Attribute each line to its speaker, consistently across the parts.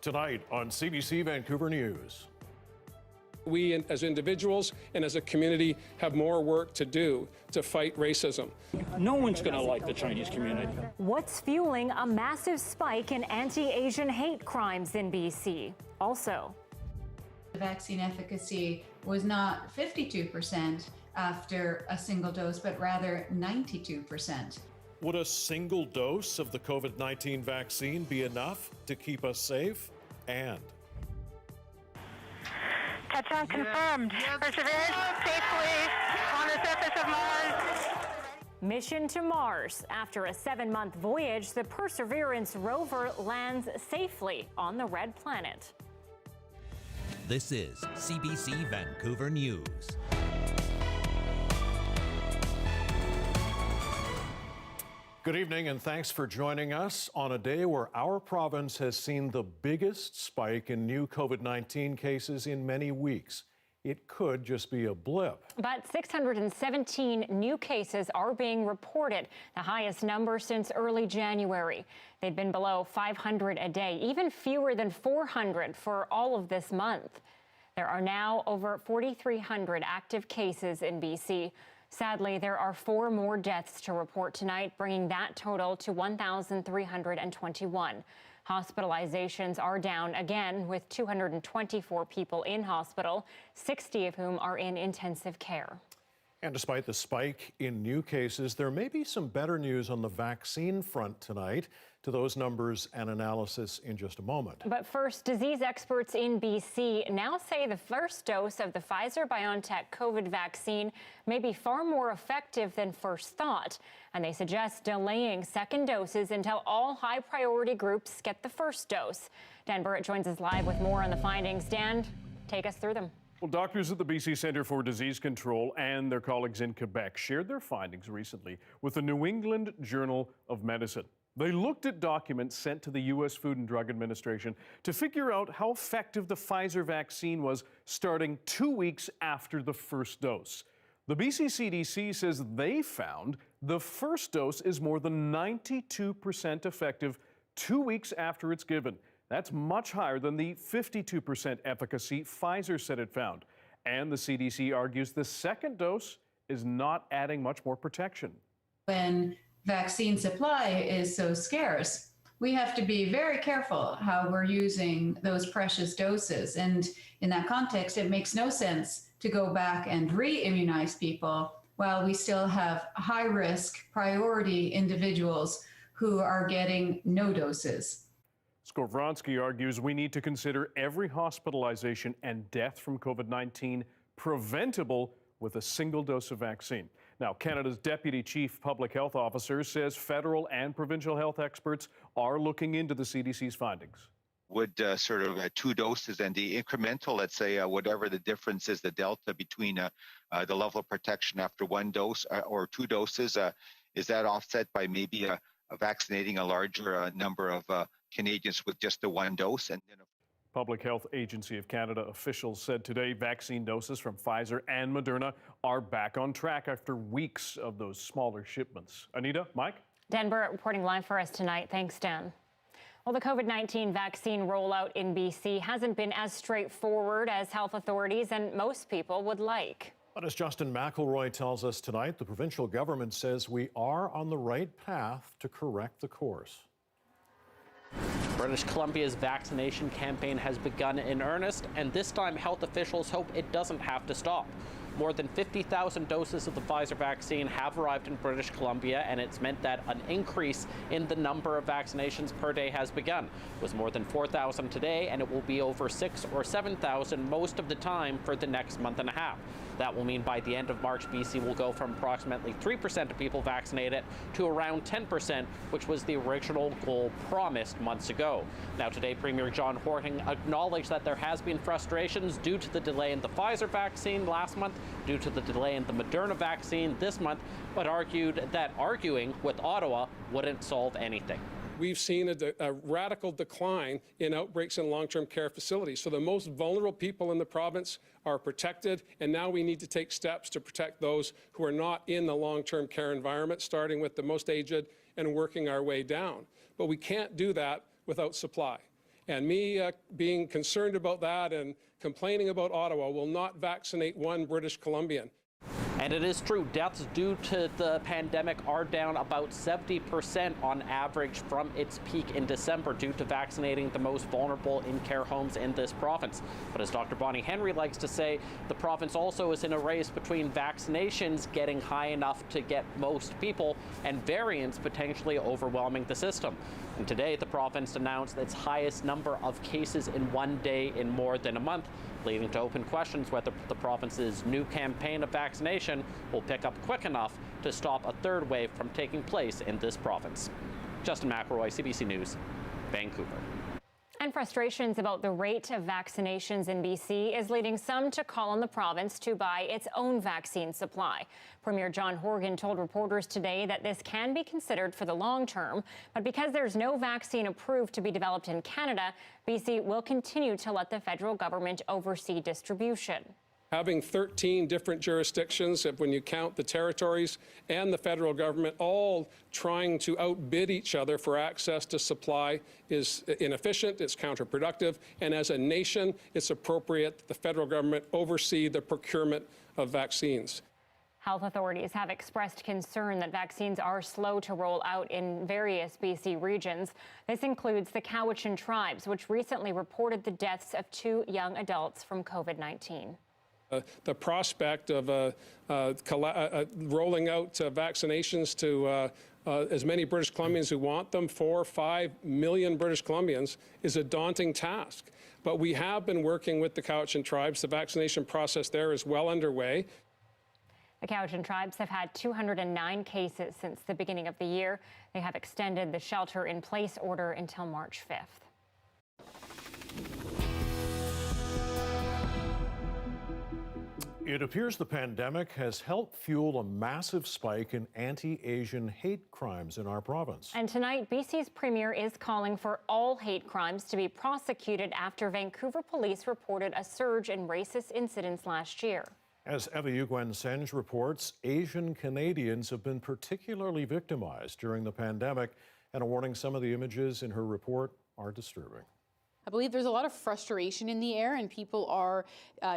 Speaker 1: Tonight on CBC Vancouver News.
Speaker 2: We as individuals and as a community have more work to do to fight racism.
Speaker 3: No one's going to like the Chinese community.
Speaker 4: What's fueling a massive spike in anti-Asian hate crimes in BC? Also,
Speaker 5: the vaccine efficacy was not 52% after a single dose, but rather 92%.
Speaker 1: Would a single dose of the COVID-19 vaccine be enough to keep us safe? And
Speaker 6: touchdown confirmed. Perseverance safely on the surface of Mars.
Speaker 4: mission to Mars. After a 7-month voyage, the Perseverance rover lands safely on the red planet.
Speaker 7: This is CBC Vancouver News.
Speaker 1: good evening and thanks for joining us on a day where our province has seen the biggest spike in new COVID-19 cases in many weeks. It could just be a blip.
Speaker 4: But 617 new cases are being reported, the highest number since early January. They'd been below 500 a day, even fewer than 400 for all of this month. There are now over 4,300 active cases in BC. Sadly, there are 4 more deaths to report tonight, bringing that total to 1,321. Hospitalizations are down again, with 224 people in hospital, 60 of whom are in intensive care.
Speaker 1: And despite the spike in new cases, there may be some better news on the vaccine front tonight. To those numbers and analysis in just a moment.
Speaker 4: But first, disease experts in BC now say the first dose of the Pfizer-BioNTech COVID vaccine may be far more effective than first thought. And they suggest delaying second doses until all high-priority groups get the first dose. Dan Burrett joins us live with more on the findings. Dan, take us through them.
Speaker 8: Well, doctors at the BC Centre for Disease Control and their colleagues in Quebec shared their findings recently with the New England Journal of Medicine. They looked at documents sent to the U.S. Food and Drug Administration to figure out how effective the Pfizer vaccine was starting 2 weeks after the first dose. The BC CDC says they found the first dose is more than 92% effective 2 weeks after it's given. That's much higher than the 52% efficacy Pfizer said it found. And the CDC argues the second dose is not adding much more protection.
Speaker 5: When vaccine supply is so scarce, we have to be very careful how we're using those precious doses. And in that context, it makes no sense to go back and re-immunize people while we still have high-risk priority individuals who are getting no doses.
Speaker 8: Skowronski argues we need to consider every hospitalization and death from COVID-19 preventable with a single dose of vaccine. Now, Canada's Deputy Chief Public Health Officer says federal and provincial health experts are looking into the CDC's findings.
Speaker 9: Would 2 doses and the incremental, let's say, whatever the difference is, the delta between the level of protection after 1 dose or 2 doses, is that offset by maybe vaccinating a larger number of Canadians with just the 1 dose? And then
Speaker 8: Public Health Agency of Canada officials said today vaccine doses from Pfizer and Moderna are back on track after weeks of those smaller shipments. Anita, Mike?
Speaker 4: Dan Burrett reporting live for us tonight. Thanks, Dan. Well, the COVID-19 vaccine rollout in BC hasn't been as straightforward as health authorities and most people would like.
Speaker 1: But as Justin McElroy tells us tonight, the provincial government says we are on the right path to correct the course.
Speaker 10: British Columbia's vaccination campaign has begun in earnest, and this time health officials hope it doesn't have to stop. More than 50,000 doses of the Pfizer vaccine have arrived in British Columbia, and it's meant that an increase in the number of vaccinations per day has begun. It was more than 4,000 today, and it will be over 6,000 or 7,000 most of the time for the next month and a half. That will mean by the end of March, BC will go from approximately 3% of people vaccinated to around 10%, which was the original goal promised months ago. Now today, Premier John Horting acknowledged that there has been frustrations due to the delay in the Pfizer vaccine last month, due to the delay in the Moderna vaccine this month, but argued that arguing with Ottawa wouldn't solve anything.
Speaker 2: We've seen a radical decline in outbreaks in long-term care facilities. So the most vulnerable people in the province are protected, and now we need to take steps to protect those who are not in the long-term care environment, starting with the most aged and working our way down. But we can't do that without supply. And me being concerned about that and complaining about Ottawa will not vaccinate one British Columbian.
Speaker 10: And it is true, deaths due to the pandemic are down about 70% on average from its peak in December due to vaccinating the most vulnerable in care homes in this province. But as Dr. Bonnie Henry likes to say, the province also is in a race between vaccinations getting high enough to get most people and variants potentially overwhelming the system. And today, the province announced its highest number of cases in one day in more than a month, leading to open questions whether the province's new campaign of vaccination will pick up quick enough to stop a third wave from taking place in this province. Justin McElroy, CBC News, Vancouver.
Speaker 4: And frustrations about the rate of vaccinations in BC is leading some to call on the province to buy its own vaccine supply. Premier John Horgan told reporters today that this can be considered for the long term, but because there's no vaccine approved to be developed in Canada, BC will continue to let the federal government oversee distribution.
Speaker 2: Having 13 different jurisdictions, when you count the territories and the federal government, all trying to outbid each other for access to supply is inefficient, it's counterproductive, and as a nation, it's appropriate that the federal government oversee the procurement of vaccines.
Speaker 4: Health authorities have expressed concern that vaccines are slow to roll out in various BC regions. This includes the Cowichan tribes, which recently reported the deaths of 2 young adults from COVID-19.
Speaker 2: The prospect of rolling out vaccinations to as many British Columbians who want them, 4 or 5 million British Columbians, is a daunting task. But we have been working with the Cowichan tribes. The vaccination process there is well underway.
Speaker 4: The Cowichan tribes have had 209 cases since the beginning of the year. They have extended the shelter-in-place order until March 5th.
Speaker 1: It appears the pandemic has helped fuel a massive spike in anti-Asian hate crimes in our province.
Speaker 4: And tonight, BC's premier is calling for all hate crimes to be prosecuted after Vancouver police reported a surge in racist incidents last year.
Speaker 1: As Eva Yugwen-Senge reports, Asian Canadians have been particularly victimized during the pandemic, and a warning, some of the images in her report are disturbing.
Speaker 11: I believe there's a lot of frustration in the air, and people are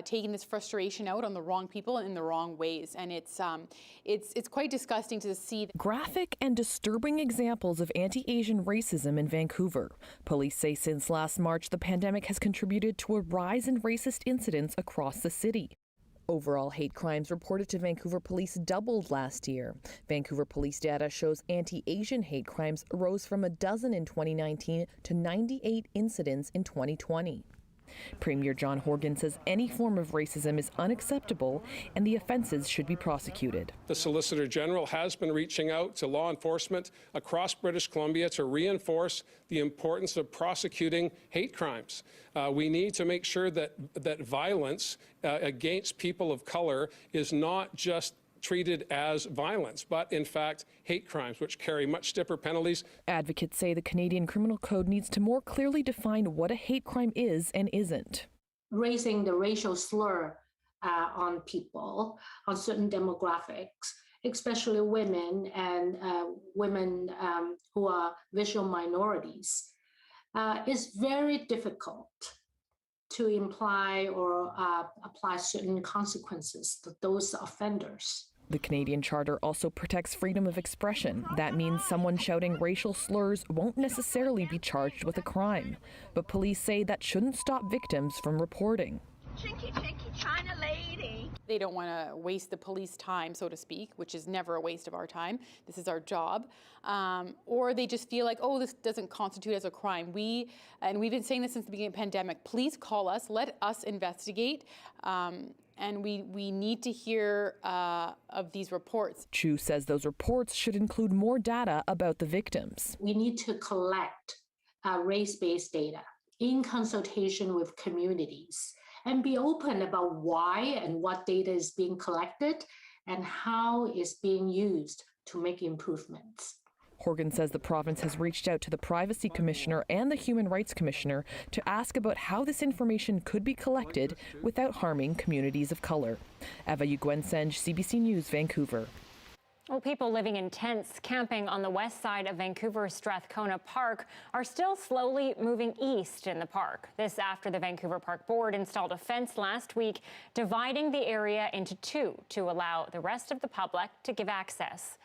Speaker 11: taking this frustration out on the wrong people in the wrong ways, and it's quite disgusting to see.
Speaker 12: Graphic and disturbing examples of anti-Asian racism in Vancouver. Police say since last March, the pandemic has contributed to a rise in racist incidents across the city. Overall hate crimes reported to Vancouver police doubled last year. Vancouver police data shows anti-Asian hate crimes rose from 12 in 2019 to 98 incidents in 2020. Premier John Horgan says any form of racism is unacceptable and the offenses should be prosecuted.
Speaker 2: The Solicitor General has been reaching out to law enforcement across British Columbia to reinforce the importance of prosecuting hate crimes. We need to make sure that violence against people of color is not just treated as violence, but in fact hate crimes, which carry much stiffer penalties.
Speaker 12: Advocates say the Canadian Criminal Code needs to more clearly define what a hate crime is and isn't.
Speaker 13: Raising the racial slur on people, on certain demographics, especially women and women who are visual minorities, is very difficult to imply or apply certain consequences to those offenders.
Speaker 12: The Canadian Charter also protects freedom of expression. That means someone shouting racial slurs won't necessarily be charged with a crime. But police say that shouldn't stop victims from reporting.
Speaker 14: Chinky, chinky, China lady.
Speaker 11: They don't want to waste the police time, so to speak, which is never a waste of our time. This is our job. Or they just feel like, oh, this doesn't constitute as a crime. We've been saying this since the beginning of the pandemic. Please call us, let us investigate. And we need to hear of these reports.
Speaker 12: Chu says those reports should include more data about the victims.
Speaker 13: We need to collect race-based data in consultation with communities and be open about why and what data is being collected and how it's being used to make improvements.
Speaker 12: Horgan says the province has reached out to the Privacy Commissioner and the Human Rights Commissioner to ask about how this information could be collected without harming communities of color. Eva Yugwen-Senge, CBC News, Vancouver.
Speaker 4: Well, people living in tents camping on the west side of Vancouver's Strathcona Park are still slowly moving east in the park. This after the Vancouver Park Board installed a fence last week, dividing the area into two to allow the rest of the public to give access.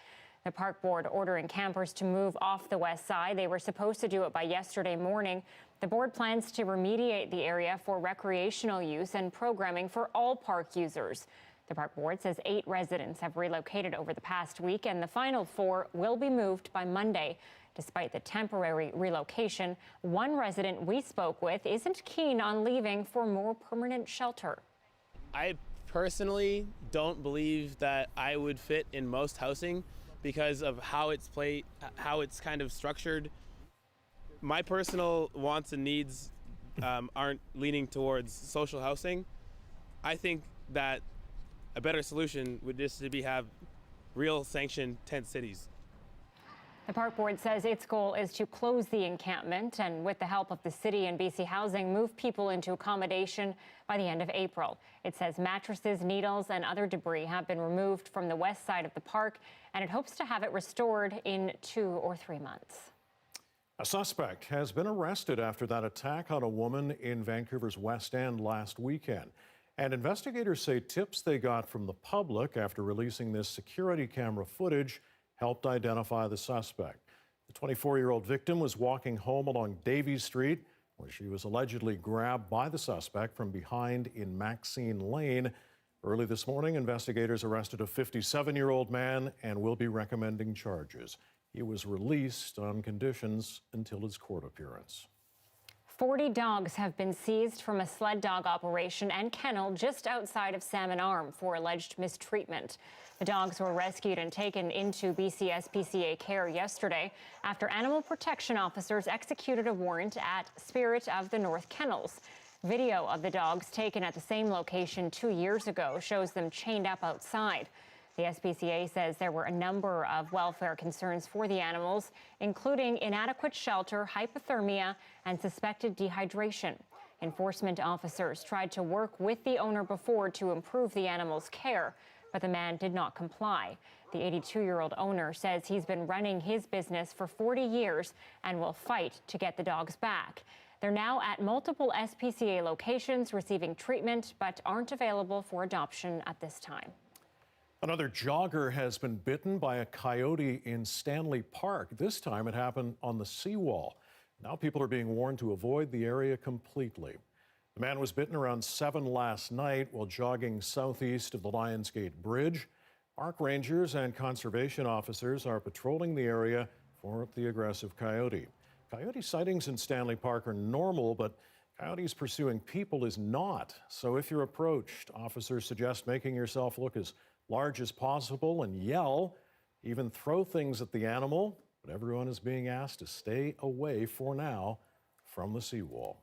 Speaker 4: The Park Board ordering campers to move off the west side. They were supposed to do it by yesterday morning. The board plans to remediate the area for recreational use and programming for all park users. The Park Board says 8 residents have relocated over the past week, and the final 4 will be moved by Monday. Despite the temporary relocation, one resident we spoke with isn't keen on leaving for more permanent shelter.
Speaker 15: I personally don't believe that I would fit in most housing because of how it's kind of structured. My personal wants and needs aren't leaning towards social housing. I think that a better solution would just to have real sanctioned tent cities.
Speaker 4: The Park Board says its goal is to close the encampment and, with the help of the city and BC Housing, move people into accommodation by the end of April. It says mattresses, needles, and other debris have been removed from the west side of the park, and it hopes to have it restored in 2 or 3 months.
Speaker 1: A suspect has been arrested after that attack on a woman in Vancouver's West End last weekend. And investigators say tips they got from the public after releasing this security camera footage helped identify the suspect. The 24-year-old victim was walking home along Davie Street, where she was allegedly grabbed by the suspect from behind in Maxine Lane. Early this morning, investigators arrested a 57-year-old man and will be recommending charges. He was released on conditions until his court appearance.
Speaker 4: 40 dogs have been seized from a sled dog operation and kennel just outside of Salmon Arm for alleged mistreatment. The dogs were rescued and taken into BC SPCA care yesterday after animal protection officers executed a warrant at Spirit of the North Kennels. Video of the dogs taken at the same location 2 years ago shows them chained up outside. The SPCA says there were a number of welfare concerns for the animals, including inadequate shelter, hypothermia, and suspected dehydration. Enforcement officers tried to work with the owner before to improve the animals' care, but the man did not comply. The 82-year-old owner says he's been running his business for 40 years and will fight to get the dogs back. They're now at multiple SPCA locations receiving treatment, but aren't available for adoption at this time.
Speaker 1: Another jogger has been bitten by a coyote in Stanley Park. This time it happened on the seawall. Now people are being warned to avoid the area completely. The man was bitten around 7 last night while jogging southeast of the Lionsgate Bridge. Park rangers and conservation officers are patrolling the area for the aggressive coyote. Coyote sightings in Stanley Park are normal, but coyotes pursuing people is not. So if you're approached, officers suggest making yourself look as large as possible and yell, even throw things at the animal, but everyone is being asked to stay away for now from the seawall.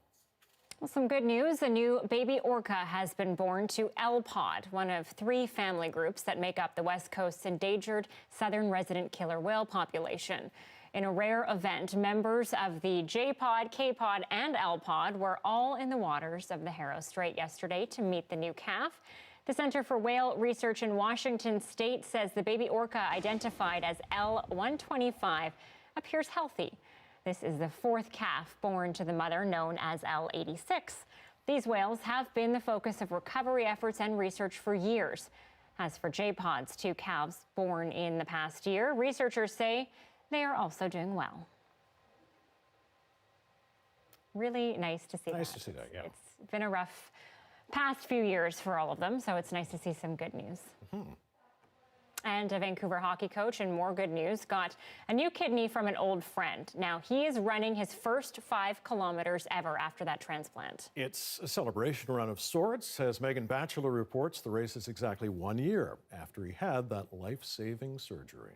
Speaker 4: Well, some good news. A new baby orca has been born to L-Pod, one of 3 family groups that make up the West Coast's endangered southern resident killer whale population. In a rare event, members of the J-Pod, K-Pod, and L-Pod were all in the waters of the Harrow Strait yesterday to meet the new calf. The Center for Whale Research in Washington State says the baby orca, identified as L125, appears healthy. This is the 4th calf born to the mother, known as L86. These whales have been the focus of recovery efforts and research for years. As for J-Pod's 2 calves born in the past year, researchers say they are also doing well. Really nice to see that.
Speaker 1: Nice to see that, yeah.
Speaker 4: It's been a rough past few years for all of them, so it's nice to see some good news. And a Vancouver hockey coach, and more good news, got a new kidney from an old friend. Now he is running his first 5 kilometers ever after that transplant.
Speaker 1: It's a celebration run of sorts. As Megan Batchelor reports, the race is exactly 1 year after he had that life-saving surgery.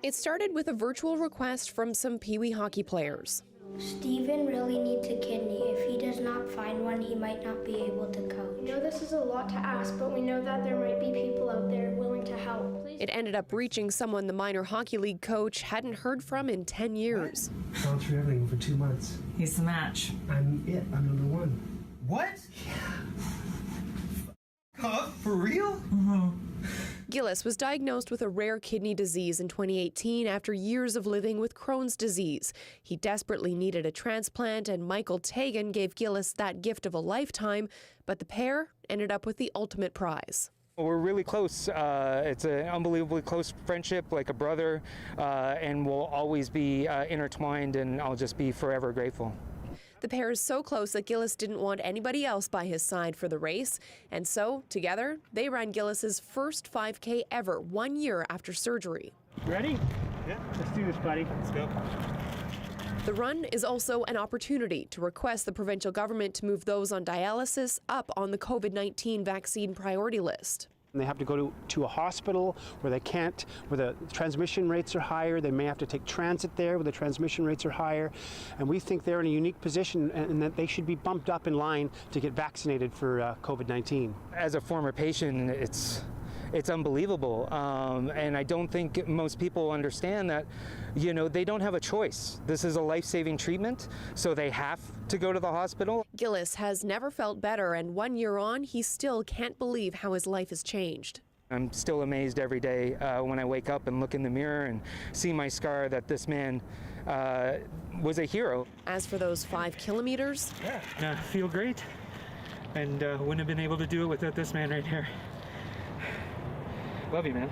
Speaker 16: It started with a virtual request from some Pee Wee hockey players.
Speaker 17: Steven really needs a kidney. If he does not find one, he might not be able to coach.
Speaker 18: We know this is a lot to ask, but we know that there might be people out there willing to help.
Speaker 16: It ended up reaching someone the minor hockey league coach hadn't heard from in 10 years.
Speaker 19: Gone through everything for 2 months.
Speaker 20: He's the match.
Speaker 19: I'm it. I'm number 1.
Speaker 20: What?
Speaker 19: Yeah. Huh? For real?
Speaker 20: Mm-hmm.
Speaker 16: Gillis was diagnosed with a rare kidney disease in 2018 after years of living with Crohn's disease. He desperately needed a transplant, and Michael Tagan gave Gillis that gift of a lifetime, but the pair ended up with the ultimate prize.
Speaker 20: We're really close. It's an unbelievably close friendship, like a brother, and we'll always be intertwined, and I'll just be forever grateful.
Speaker 16: The pair is so close that Gillis didn't want anybody else by his side for the race, and so, together, they ran Gillis's first 5K ever 1 year after surgery.
Speaker 19: Ready? Yeah, let's do this, buddy. Let's go.
Speaker 16: The run is also an opportunity to request the provincial government to move those on dialysis up on the COVID-19 vaccine priority list.
Speaker 19: They have to go to a hospital where they can't, where the transmission rates are higher. They may have to take transit there where the transmission rates are higher. And we think they're in a unique position and that they should be bumped up in line to get vaccinated for COVID-19.
Speaker 20: As a former patient, it's unbelievable. And I don't think most people understand that, you know, they don't have a choice. This is a life-saving treatment, so they have to go to the hospital.
Speaker 16: Gillis has never felt better, and 1 year on, he still can't believe how his life has changed.
Speaker 20: I'm still amazed every day when I wake up and look in the mirror and see my scar that this man was a hero.
Speaker 16: As for those 5 kilometers,
Speaker 20: I feel great, and wouldn't have been able to do it without this man right here. Love you, man.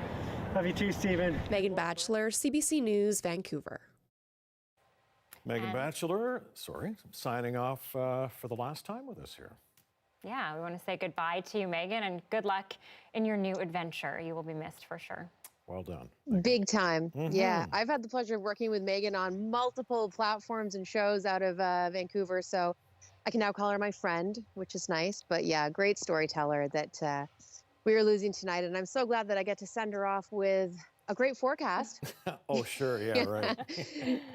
Speaker 19: Love you too, Stephen.
Speaker 16: Megan Batchelor, CBC News, Vancouver.
Speaker 1: Megan Batchelor, signing off for the last time with us here.
Speaker 4: Yeah, we want to say goodbye to you, Megan, and good luck in your new adventure. You will be missed for sure.
Speaker 1: Well done.
Speaker 21: Big time. Yeah, I've had the pleasure of working with Megan on multiple platforms and shows out of Vancouver, so I can now call her my friend, which is nice. But yeah, great storyteller that we are losing tonight, and I'm so glad that I get to send her off with a great forecast.
Speaker 1: Oh, sure. Yeah, right.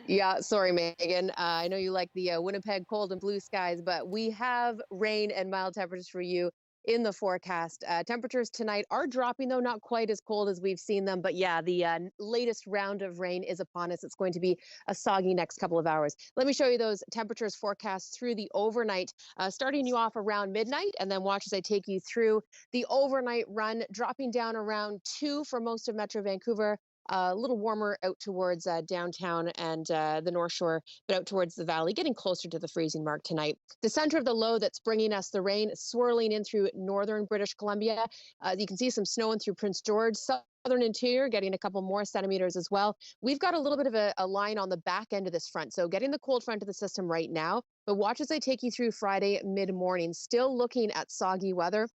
Speaker 21: Yeah, sorry, Megan. I know you like the Winnipeg cold and blue skies, but we have rain and mild temperatures for you in the forecast. Temperatures tonight are dropping, though not quite as cold as we've seen them. But yeah, the latest round of rain is upon us. It's going to be a soggy next couple of hours. Let me show you those temperatures forecast through the overnight, starting you off around midnight, and then watch as I take you through the overnight run, dropping down around 2 for most of Metro Vancouver. A little warmer out towards downtown and the North Shore, but out towards the valley, getting closer to the freezing mark tonight. The center of the low that's bringing us the rain swirling in through northern British Columbia. You can see some snow in through Prince George. Southern interior getting a couple more centimeters as well. We've got a little bit of a line on the back end of this front, so getting the cold front of the system right now. But watch as I take you through Friday mid-morning. Still looking at soggy weather.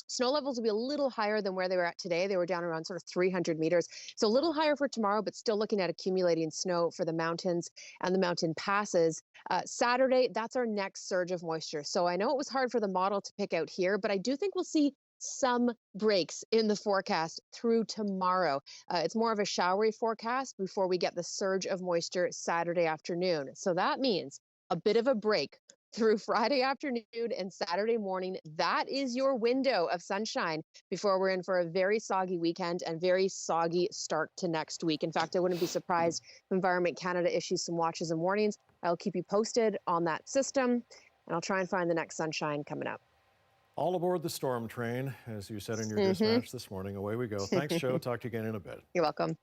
Speaker 21: Snow levels will be a little higher than where they were at today. They were down around sort of 300 meters. So a little higher for tomorrow, but still looking at accumulating snow for the mountains and the mountain passes. Saturday, that's our next surge of moisture. So I know it was hard for the model to pick out here, but I do think we'll see some breaks in the forecast through tomorrow. It's more of a showery forecast before we get the surge of moisture Saturday afternoon. So that means a bit of a break through Friday afternoon and Saturday morning. That is your window of sunshine before we're in for a very soggy weekend and very soggy start to next week. In fact, I wouldn't be surprised if Environment Canada issues some watches and warnings. I'll keep you posted on that system, and I'll try and find the next sunshine coming up.
Speaker 1: All aboard the storm train, as you said in your dispatch this morning. Away we go. Thanks, Joe. Talk to you again in a bit.
Speaker 21: You're welcome.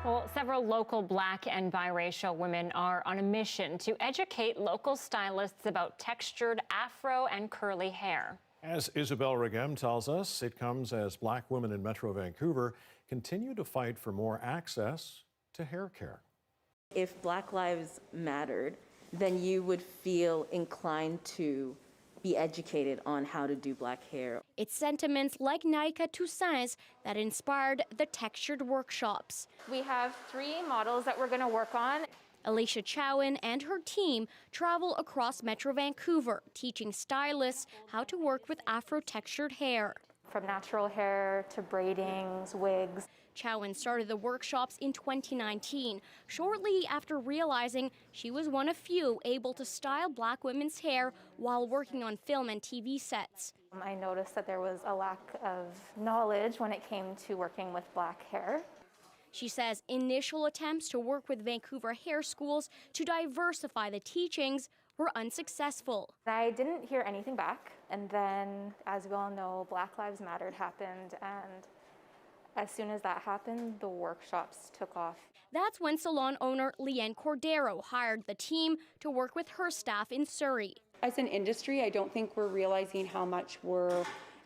Speaker 4: Well, several local Black and biracial women are on a mission to educate local stylists about textured afro and curly hair.
Speaker 1: As Isabel Regem tells us, it comes as Black women in Metro Vancouver continue to fight for more access to hair care.
Speaker 22: If Black lives mattered, then you would feel inclined to be educated on how to do Black hair.
Speaker 23: It's sentiments like Naika Toussaint's that inspired the textured workshops.
Speaker 4: We have 3 models that we're going to work on.
Speaker 23: Alicia Chowan and her team travel across Metro Vancouver, teaching stylists how to work with Afro-textured hair.
Speaker 4: From natural hair to braidings, wigs.
Speaker 23: Chowan started the workshops in 2019, shortly after realizing she was one of few able to style Black women's hair while working on film and TV sets.
Speaker 4: I noticed that there was a lack of knowledge when it came to working with Black hair.
Speaker 23: She says initial attempts to work with Vancouver hair schools to diversify the teachings were unsuccessful.
Speaker 3: I didn't hear anything back, and then, as we all know, Black Lives Mattered happened, and as soon as that happened, the workshops took off.
Speaker 23: That's when salon owner Leanne Cordero hired the team to work with her staff in Surrey.
Speaker 6: As an industry, I don't think we're realizing how much we're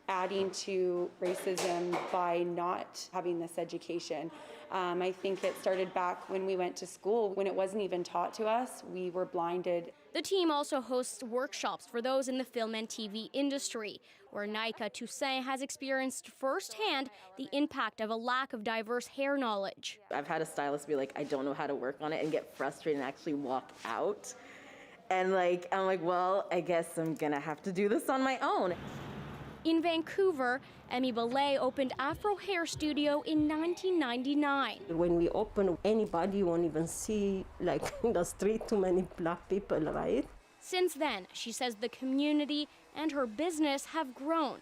Speaker 6: adding to racism by not having this education. I think it started back when we went to school, when it wasn't even taught to us. We were blinded.
Speaker 23: The team also hosts workshops for those in the film and TV industry, where Nika Toussaint has experienced firsthand the impact of a lack of diverse hair knowledge.
Speaker 22: I've had a stylist be like, I don't know how to work on it, and get frustrated and actually walk out. And I'm like, well, I guess I'm gonna have to do this on my own.
Speaker 23: In Vancouver, Emmy Ballet opened Afro Hair Studio in 1999.
Speaker 7: When we open, anybody won't even see, in the street, too many Black people, right?
Speaker 23: Since then, she says the community and her business have grown.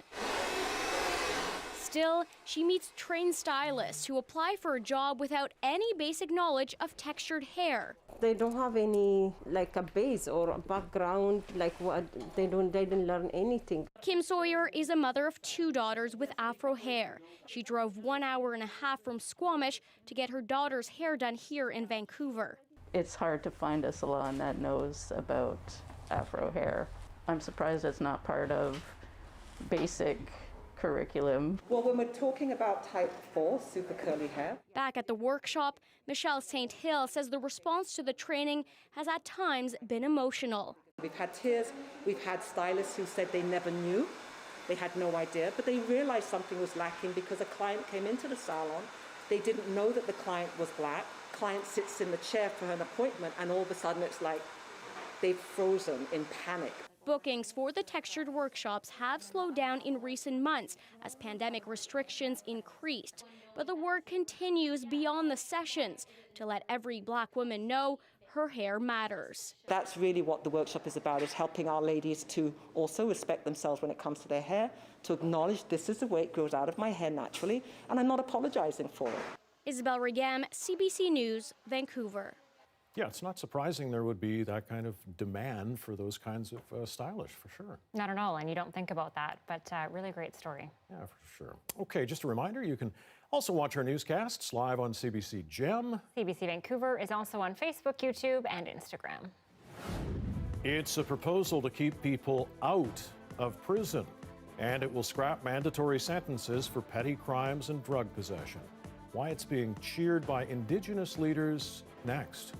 Speaker 23: Still, she meets trained stylists who apply for a job without any basic knowledge of textured hair.
Speaker 7: They don't have any, a base or a background, they didn't learn anything.
Speaker 23: Kim Sawyer is a mother of 2 daughters with Afro hair. She drove 1.5 hours from Squamish to get her daughter's hair done here in Vancouver.
Speaker 22: It's hard to find a salon that knows about Afro hair. I'm surprised it's not part of basic curriculum.
Speaker 24: Well, when we're talking about type 4 super curly hair.
Speaker 23: Back at the workshop, Michelle St. Hill says the response to the training has at times been emotional.
Speaker 24: We've had tears, we've had stylists who said they never knew, they had no idea, but they realized something was lacking because a client came into the salon, they didn't know that the client was Black, client sits in the chair for an appointment, and all of a sudden it's like they've frozen in panic.
Speaker 23: Bookings for the textured workshops have slowed down in recent months as pandemic restrictions increased. But the work continues beyond the sessions to let every Black woman know her hair matters.
Speaker 24: That's really what the workshop is about, is helping our ladies to also respect themselves when it comes to their hair, to acknowledge this is the way it grows out of my hair naturally, and I'm not apologizing for it.
Speaker 23: Isabel Regam, CBC News, Vancouver.
Speaker 1: Yeah, it's not surprising there would be that kind of demand for those kinds of stylish, for sure.
Speaker 4: Not at all, and you don't think about that, but really great story.
Speaker 1: Yeah, for sure. Okay, just a reminder, you can also watch our newscasts live on CBC Gem.
Speaker 4: CBC Vancouver is also on Facebook, YouTube, and Instagram.
Speaker 1: It's a proposal to keep people out of prison, and it will scrap mandatory sentences for petty crimes and drug possession. Why it's being cheered by Indigenous leaders next.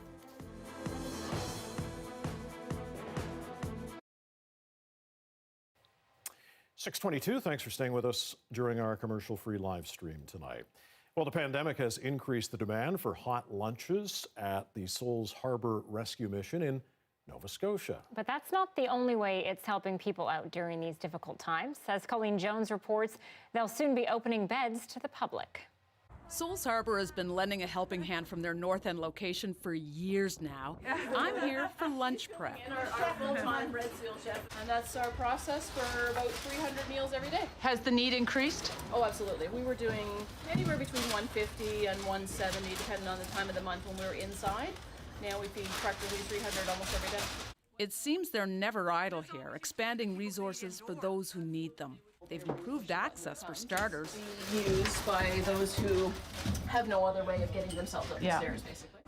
Speaker 1: .22, thanks for staying with us during our commercial-free live stream tonight. Well, the pandemic has increased the demand for hot lunches at the Souls Harbor Rescue Mission in Nova Scotia.
Speaker 4: But that's not the only way it's helping people out during these difficult times. As Colleen Jones reports, they'll soon be opening beds to the public.
Speaker 25: Souls Harbor has been lending a helping hand from their North End location for years now. I'm here for lunch prep.
Speaker 26: And our full-time red seal chef. And that's our process for about 300 meals every day.
Speaker 25: Has the need increased?
Speaker 26: Oh, absolutely. We were doing anywhere between 150 and 170, depending on the time of the month when we were inside. Now we feed practically 300 almost every day.
Speaker 25: It seems they're never idle here, expanding resources for those who need them. They've improved access for starters.
Speaker 26: Used by those who have no other way of getting themselves up the stairs, basically.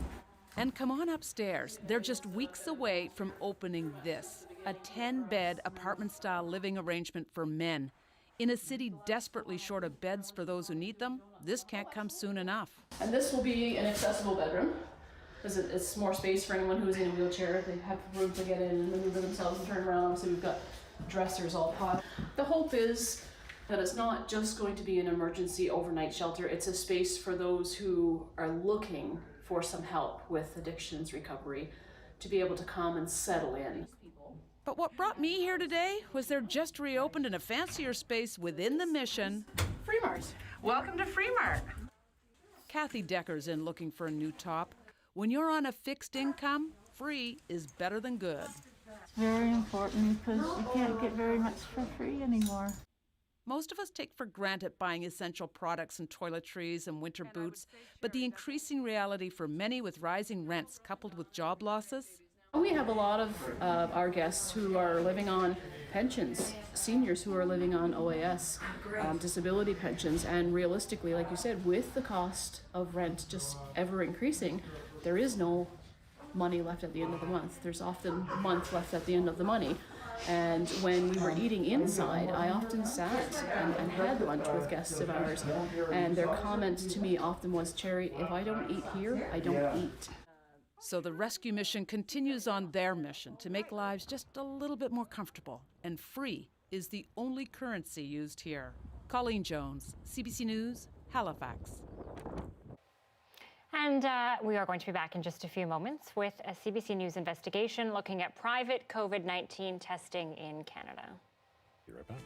Speaker 25: And come on upstairs. They're just weeks away from opening this, a 10-bed apartment-style living arrangement for men. In a city desperately short of beds for those who need them, this can't come soon enough.
Speaker 26: And this will be an accessible bedroom, because it's more space for anyone who's in a wheelchair. They have room to get in and maneuver themselves and turn around. So we've got dressers all pot. The hope is that it's not just going to be an emergency overnight shelter. It's a space for those who are looking for some help with addictions recovery to be able to come and settle in.
Speaker 25: But what brought me here today was they're just reopened in a fancier space within the mission.
Speaker 26: Freemart.
Speaker 25: Welcome to Freemart. Kathy Decker's in looking for a new top. When you're on a fixed income, free is better than good.
Speaker 27: Very important because you can't get very much for free anymore.
Speaker 25: Most of us take for granted buying essential products and toiletries and winter boots, but the increasing reality for many with rising rents coupled with job losses,
Speaker 26: We have a lot of our guests who are living on pensions, seniors who are living on OAS, disability pensions, and realistically, like you said, with the cost of rent just ever increasing, there is no money left at the end of the month. There's often a month left at the end of the money. And when we were eating inside, I often sat and had lunch with guests of ours, and their comment to me often was, Cherry, if I don't eat here, I don't eat.
Speaker 25: So the rescue mission continues on their mission to make lives just a little bit more comfortable, and free is the only currency used here. Colleen Jones, CBC News, Halifax.
Speaker 4: And we are going to be back in just a few moments with a CBC News investigation looking at private COVID-19 testing in Canada.
Speaker 1: Be right back.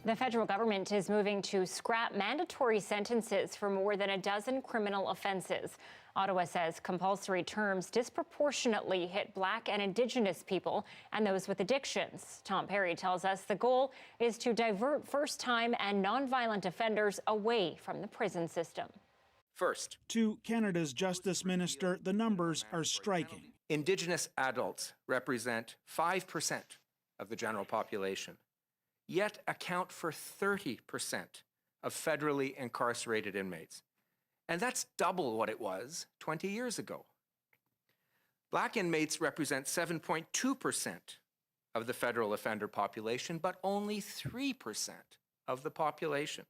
Speaker 4: The federal government is moving to scrap mandatory sentences for more than a dozen criminal offenses. Ottawa says compulsory terms disproportionately hit Black and Indigenous people and those with addictions. Tom Perry tells us the goal is to divert first-time and nonviolent offenders away from the prison system.
Speaker 2: First, to Canada's Justice Minister, the numbers are striking. Indigenous adults represent 5% of the general population, yet account for 30% of federally incarcerated inmates. And that's double what it was 20 years ago. Black inmates represent 7.2% of the federal offender population, but only 3% of the population.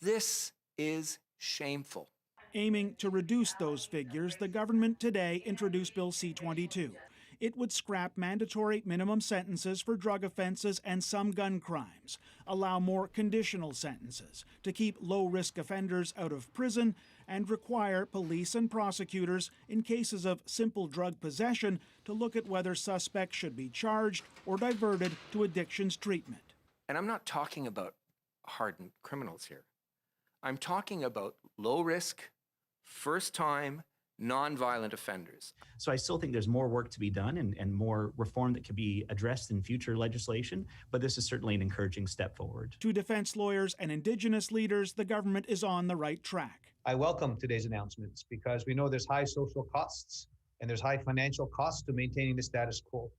Speaker 2: This is shameful. Aiming to reduce those figures, the government today introduced Bill C-22. It would scrap mandatory minimum sentences for drug offenses and some gun crimes, allow more conditional sentences to keep low-risk offenders out of prison, and require police and prosecutors, in cases of simple drug possession, to look at whether suspects should be charged or diverted to addictions treatment. And I'm not talking about hardened criminals here. I'm talking about low-risk, first-time, non-violent offenders.
Speaker 5: So I still think there's more work to be done and more reform that could be addressed in future legislation, but this is certainly an encouraging step forward.
Speaker 2: To defense lawyers and Indigenous leaders, the government is on the right track.
Speaker 8: I welcome today's announcements because we know there's high social costs and there's high financial costs to maintaining the status quo.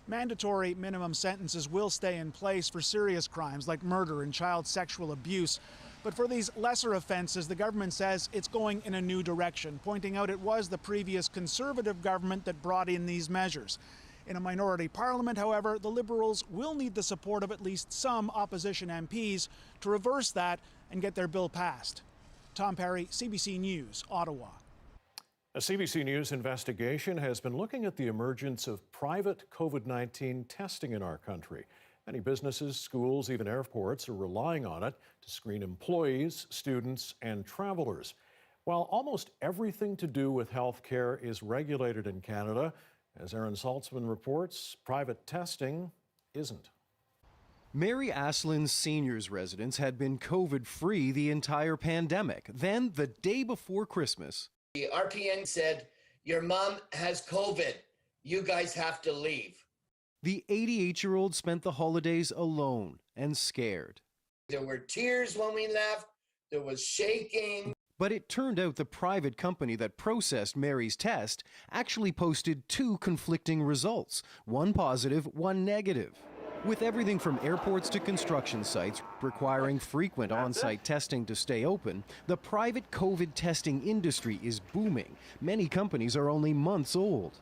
Speaker 2: Mandatory minimum sentences will stay in place for serious crimes like murder and child sexual abuse. But for these lesser offenses, the government says it's going in a new direction, pointing out it was the previous Conservative government that brought in these measures. In a minority parliament, however, the Liberals will need the support of at least some opposition MPs to reverse that and get their bill passed. Tom Perry, CBC News, Ottawa.
Speaker 1: A CBC News investigation has been looking at the emergence of private COVID-19 testing in our country. Many businesses, schools, even airports are relying on it to screen employees, students, and travelers. While almost everything to do with healthcare is regulated in Canada, as Aaron Saltzman reports, private testing isn't.
Speaker 9: Mary Aslin's seniors residence had been COVID-free the entire pandemic. Then, the day before Christmas,
Speaker 10: the RPN said, "Your mom has COVID. You guys have to leave."
Speaker 9: The 88-year-old spent the holidays alone and scared.
Speaker 10: There were tears when we left. There was shaking.
Speaker 9: But it turned out the private company that processed Mary's test actually posted two conflicting results, one positive, one negative. With everything from airports to construction sites requiring frequent on-site testing to stay open, the private COVID testing industry is booming. Many companies are only months old.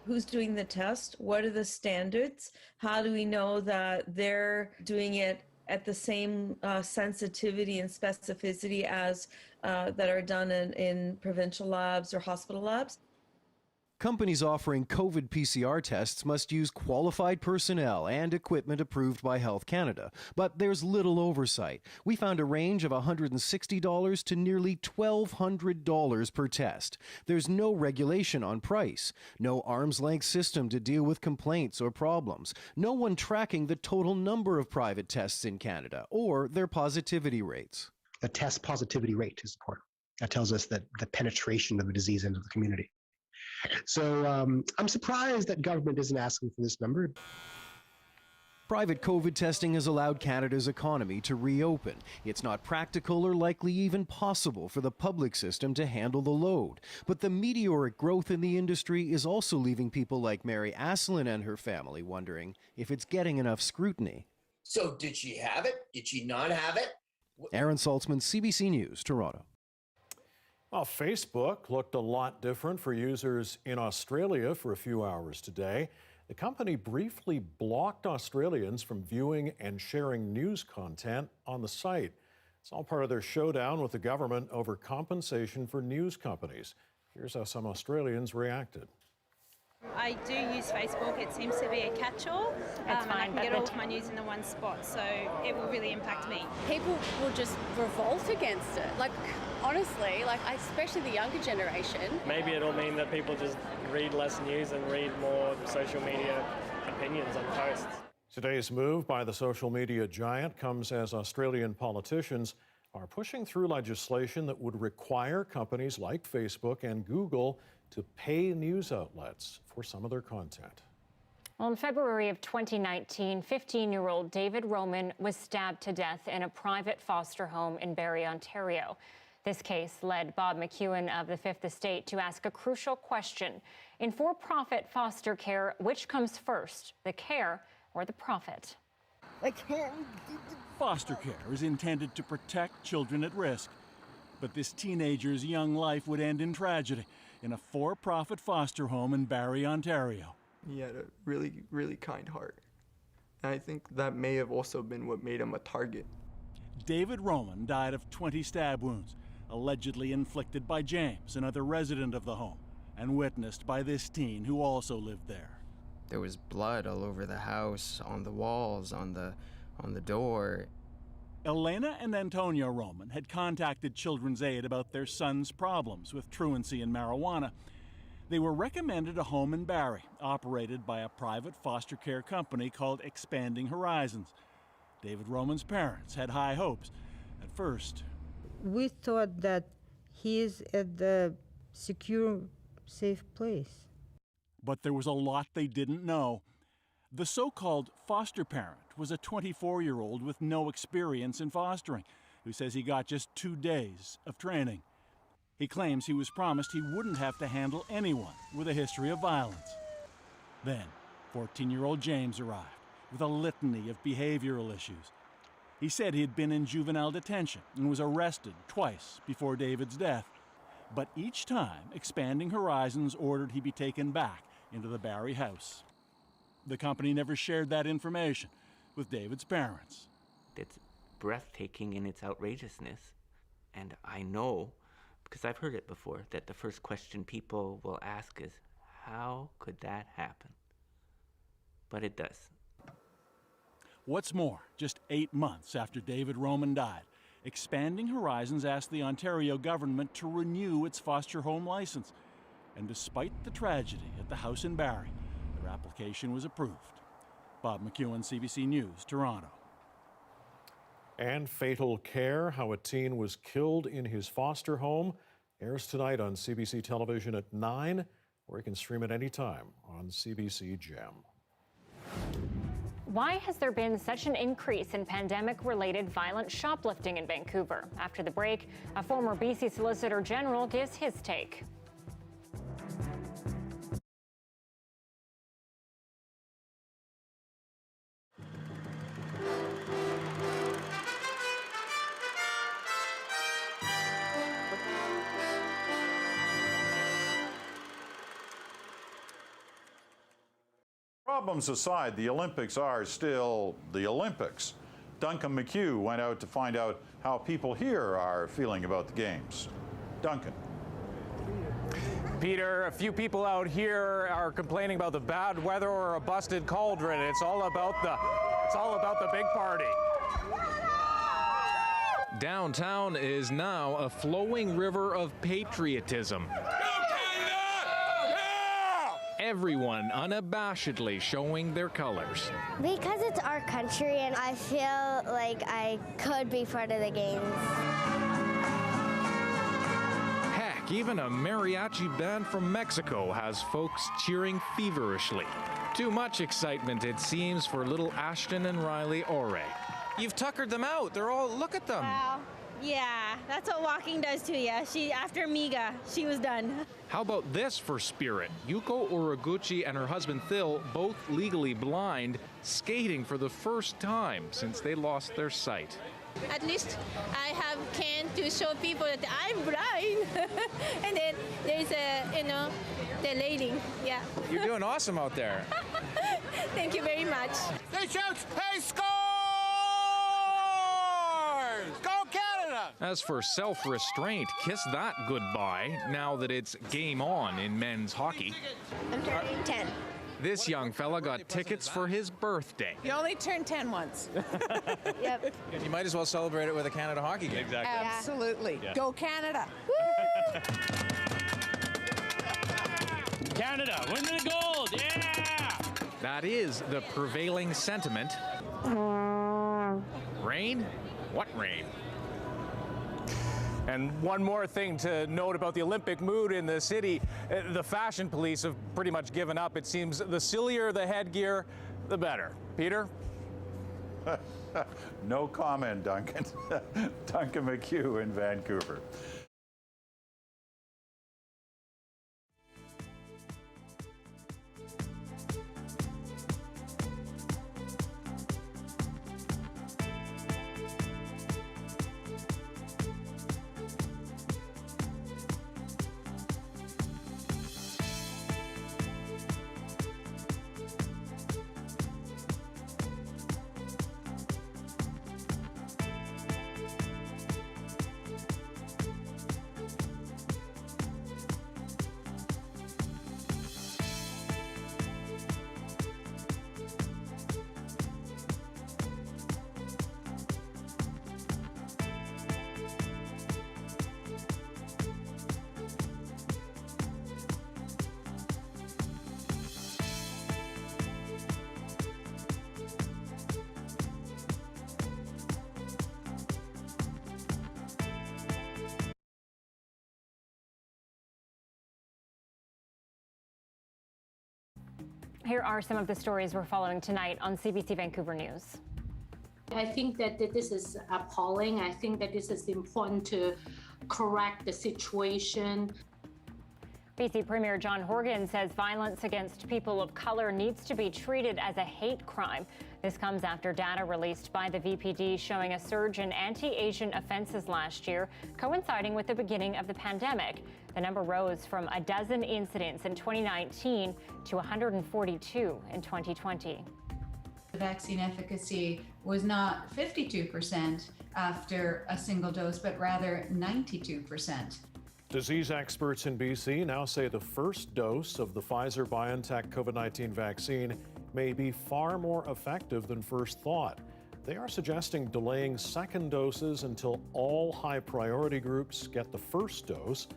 Speaker 11: Who's doing the test? What are the standards? How do we know that they're doing it at the same sensitivity and specificity as that are done in provincial labs or hospital labs.
Speaker 9: Companies offering COVID PCR tests must use qualified personnel and equipment approved by Health Canada, but there's little oversight. We found a range of $160 to nearly $1,200 per test. There's no regulation on price, no arm's-length system to deal with complaints or problems, no one tracking the total number of private tests in Canada or their positivity rates.
Speaker 12: The test positivity rate is important. That tells us that the penetration of the disease into the community. So I'm surprised that government isn't asking for this number.
Speaker 9: Private COVID testing has allowed Canada's economy to reopen. It's not practical or likely even possible for the public system to handle the load. But the meteoric growth in the industry is also leaving people like Mary Asselin and her family wondering if it's getting enough scrutiny.
Speaker 10: So did she have it? Did she not have it?
Speaker 9: Aaron Saltzman, CBC News, Toronto.
Speaker 1: Well, Facebook looked a lot different for users in Australia for a few hours today. The company briefly blocked Australians from viewing and sharing news content on the site. It's all part of their showdown with the government over compensation for news companies. Here's how some Australians reacted.
Speaker 13: I do use Facebook. It seems to be a catch-all, and I can get all of my news in the one spot, so it will really impact me.
Speaker 14: People will just revolt against it. Like, honestly, especially the younger generation.
Speaker 15: Maybe it'll mean that people just read less news and read more social media opinions on posts.
Speaker 1: Today's move by the social media giant comes as Australian politicians are pushing through legislation that would require companies like Facebook and Google to pay news outlets for some of their content.
Speaker 4: Well, in February of 2019, 15-year-old David Roman was stabbed to death in a private foster home in Barrie, Ontario. This case led Bob McEwen of the Fifth Estate to ask a crucial question. In for-profit foster care, which comes first, the care or the profit?
Speaker 17: Foster care is intended to protect children at risk. But this teenager's young life would end in tragedy in a for-profit foster home in Barrie, Ontario.
Speaker 18: He had a really, really kind heart. And I think that may have also been what made him a target.
Speaker 17: David Roman died of 20 stab wounds, allegedly inflicted by James, another resident of the home, and witnessed by this teen who also lived there.
Speaker 28: There was blood all over the house, on the walls, on the door.
Speaker 17: Elena and Antonia Roman had contacted Children's Aid about their son's problems with truancy and marijuana. They were recommended a home in Barrie, operated by a private foster care company called Expanding Horizons. David Roman's parents had high hopes. At first,
Speaker 29: we thought that he is at the secure, safe place.
Speaker 17: But there was a lot they didn't know. The so-called foster parent was a 24-year-old with no experience in fostering, who says he got just 2 days of training. He claims he was promised he wouldn't have to handle anyone with a history of violence. Then, 14-year-old James arrived with a litany of behavioral issues. He said he had been in juvenile detention and was arrested twice before David's death. But each time, Expanding Horizons ordered he be taken back into the Barrie house. The company never shared that information with David's parents.
Speaker 30: It's breathtaking in its outrageousness. And I know, because I've heard it before, that the first question people will ask is, how could that happen? But it does.
Speaker 17: What's more, just 8 months after David Roman died, Expanding Horizons asked the Ontario government to renew its foster home license. And despite the tragedy at the house in Barrie, their application was approved. Bob McEwen, CBC News, Toronto.
Speaker 1: And Fatal Care, how a teen was killed in his foster home, airs tonight on CBC television at 9, or you can stream it anytime on CBC Gem.
Speaker 4: Why has there been such an increase in pandemic-related violent shoplifting in Vancouver? After the break, a former BC Solicitor General gives his take.
Speaker 31: Problems aside, the Olympics are still the Olympics.
Speaker 3: Duncan McHugh went out to find out how people here are feeling about the games. Duncan.
Speaker 6: Peter, a few people out here are complaining about the bad weather or a busted cauldron. It's all about the big party.
Speaker 7: Downtown is now a flowing river of patriotism. Everyone unabashedly showing their colors.
Speaker 16: Because it's our country and I feel like I could be part of the games.
Speaker 7: Heck, even a mariachi band from Mexico has folks cheering feverishly. Too much excitement, it seems, for little Ashton and Riley Ore. You've tuckered them out. They're all, look at them.
Speaker 19: Wow. Yeah, that's what walking does to you. After Miga, she was done.
Speaker 7: How about this for spirit? Yuko Uraguchi and her husband Phil, both legally blind, skating for the first time since they lost their sight.
Speaker 19: At least I have can to show people that I'm blind. And then there's the lady. Yeah.
Speaker 7: You're doing awesome out there.
Speaker 19: Thank you very much.
Speaker 20: They shout, "Hey, scores! Go Canada!"
Speaker 7: As for self-restraint, kiss that goodbye now that it's game on in men's hockey.
Speaker 19: I'm turning 10.
Speaker 7: This young fella got tickets for his birthday.
Speaker 19: You only turn 10 once. Yep.
Speaker 7: You might as well celebrate it with a Canada hockey game. Exactly.
Speaker 19: Absolutely.
Speaker 7: Yeah.
Speaker 19: Go Canada.
Speaker 7: Canada, win the gold, yeah! That is the prevailing sentiment. Rain? What rain?
Speaker 6: And one more thing to note about the Olympic mood in the city. The fashion police have pretty much given up. It seems the sillier the headgear, the better. Peter?
Speaker 3: No comment, Duncan. Duncan McHugh in Vancouver.
Speaker 4: Here are some of the stories we're following tonight on CBC Vancouver News.
Speaker 21: I think that this is appalling. I think that this is important to correct the situation.
Speaker 4: BC Premier John Horgan says violence against people of color needs to be treated as a hate crime. This comes after data released by the VPD showing a surge in anti-Asian offenses last year, coinciding with the beginning of the pandemic. The number rose from a dozen incidents in 2019 to 142 in 2020.
Speaker 22: The vaccine efficacy was not 52% after a single dose, but rather 92%.
Speaker 1: Disease experts in BC now say the first dose of the Pfizer-BioNTech COVID-19 vaccine may be far more effective than first thought. They are suggesting delaying second doses until all high-priority groups get the first dose.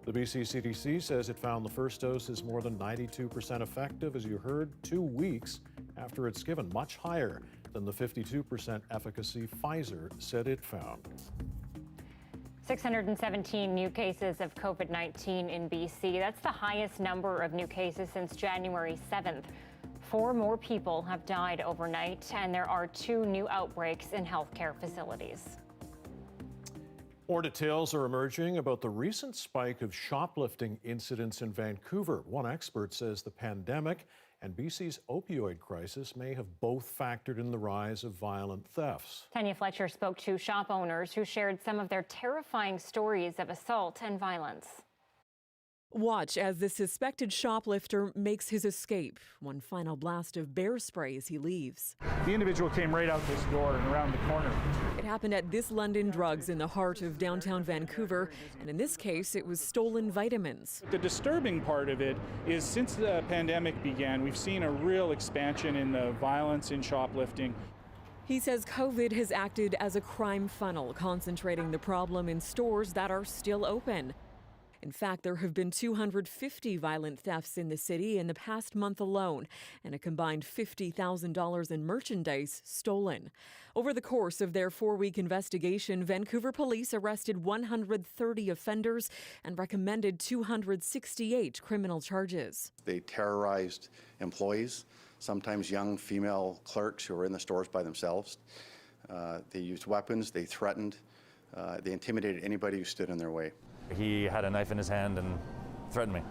Speaker 1: The BC CDC says it found the first dose is more than 92% effective, as you heard, 2 weeks after it's given, much higher than the 52% efficacy Pfizer said it found.
Speaker 4: 617 new cases of COVID-19 in BC. That's the highest number of new cases since January 7th. 4 more people have died overnight, and there are 2 new outbreaks in healthcare facilities.
Speaker 1: More details are emerging about the recent spike of shoplifting incidents in Vancouver. One expert says the pandemic and BC's opioid crisis may have both factored in the rise of violent thefts.
Speaker 4: Tanya Fletcher spoke to shop owners who shared some of their terrifying stories of assault and violence.
Speaker 2: Watch as the suspected shoplifter makes his escape. One final blast of bear spray as he leaves.
Speaker 17: The individual came right out this door and around the corner.
Speaker 2: It happened at This London Drugs in the heart of downtown Vancouver, and in this case, it was stolen vitamins.
Speaker 17: The disturbing part of it is since the pandemic began, we've seen a real expansion in the violence in shoplifting.
Speaker 2: He says COVID has acted as a crime funnel, concentrating the problem in stores that are still open. In fact, there have been 250 violent thefts in the city in the past month alone, and a combined $50,000 in merchandise stolen. Over the course of their 4-week investigation, Vancouver police arrested 130 offenders and recommended 268 criminal charges.
Speaker 5: They terrorized employees, sometimes young female clerks who were in the stores by themselves. They used weapons, they threatened, they intimidated anybody who stood in their way.
Speaker 8: He had a knife in his hand and threatened me.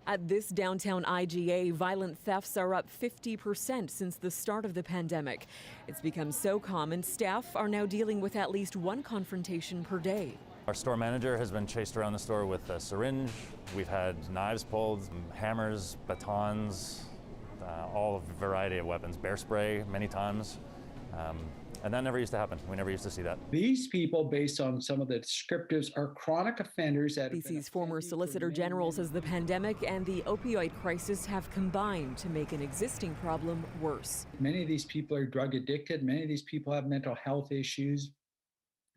Speaker 2: At this downtown IGA, violent thefts are up 50% since the start of the pandemic. It's become so common, staff are now dealing with at least one confrontation per day.
Speaker 8: Our store manager has been chased around the store with a syringe. We've had knives pulled, hammers, batons, all variety of weapons, bear spray many times. And that never used to happen. We never used to see that.
Speaker 11: These people, based on some of the descriptives, are chronic offenders that
Speaker 2: BC's former Solicitor General says the pandemic and the opioid crisis have combined to make an existing problem worse.
Speaker 11: Many of these people are drug addicted. Many of these people have mental health issues.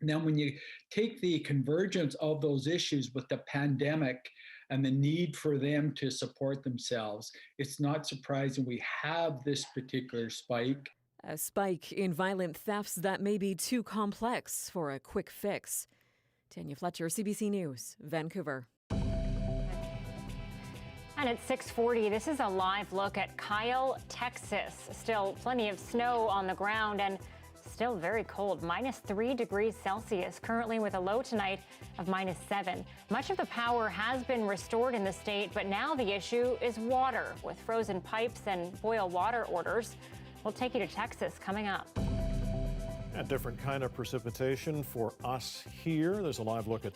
Speaker 11: Now, when you take the convergence of those issues with the pandemic and the need for them to support themselves, it's not surprising we have this particular spike.
Speaker 2: A spike in violent thefts that may be too complex for a quick fix. Tanya Fletcher, CBC News, Vancouver.
Speaker 4: And at 6:40, this is a live look at Kyle, Texas. Still plenty of snow on the ground and still very cold, -3 degrees Celsius, currently with a low tonight of -7. Much of the power has been restored in the state, but now the issue is water with frozen pipes and boil water orders. We'll take you to Texas coming up.
Speaker 1: A different kind of precipitation for us here. There's a live look at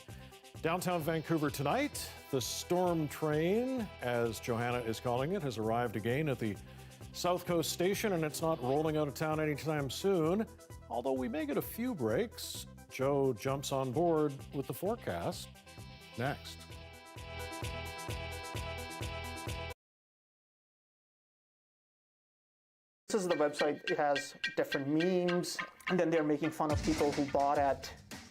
Speaker 1: downtown Vancouver tonight. The storm train, as Johanna is calling it, has arrived again at the South Coast Station, and it's not rolling out of town anytime soon, although we may get a few breaks. Joe jumps on board with the forecast next.
Speaker 12: This is the website. It has different memes, and then they're making fun of people who bought at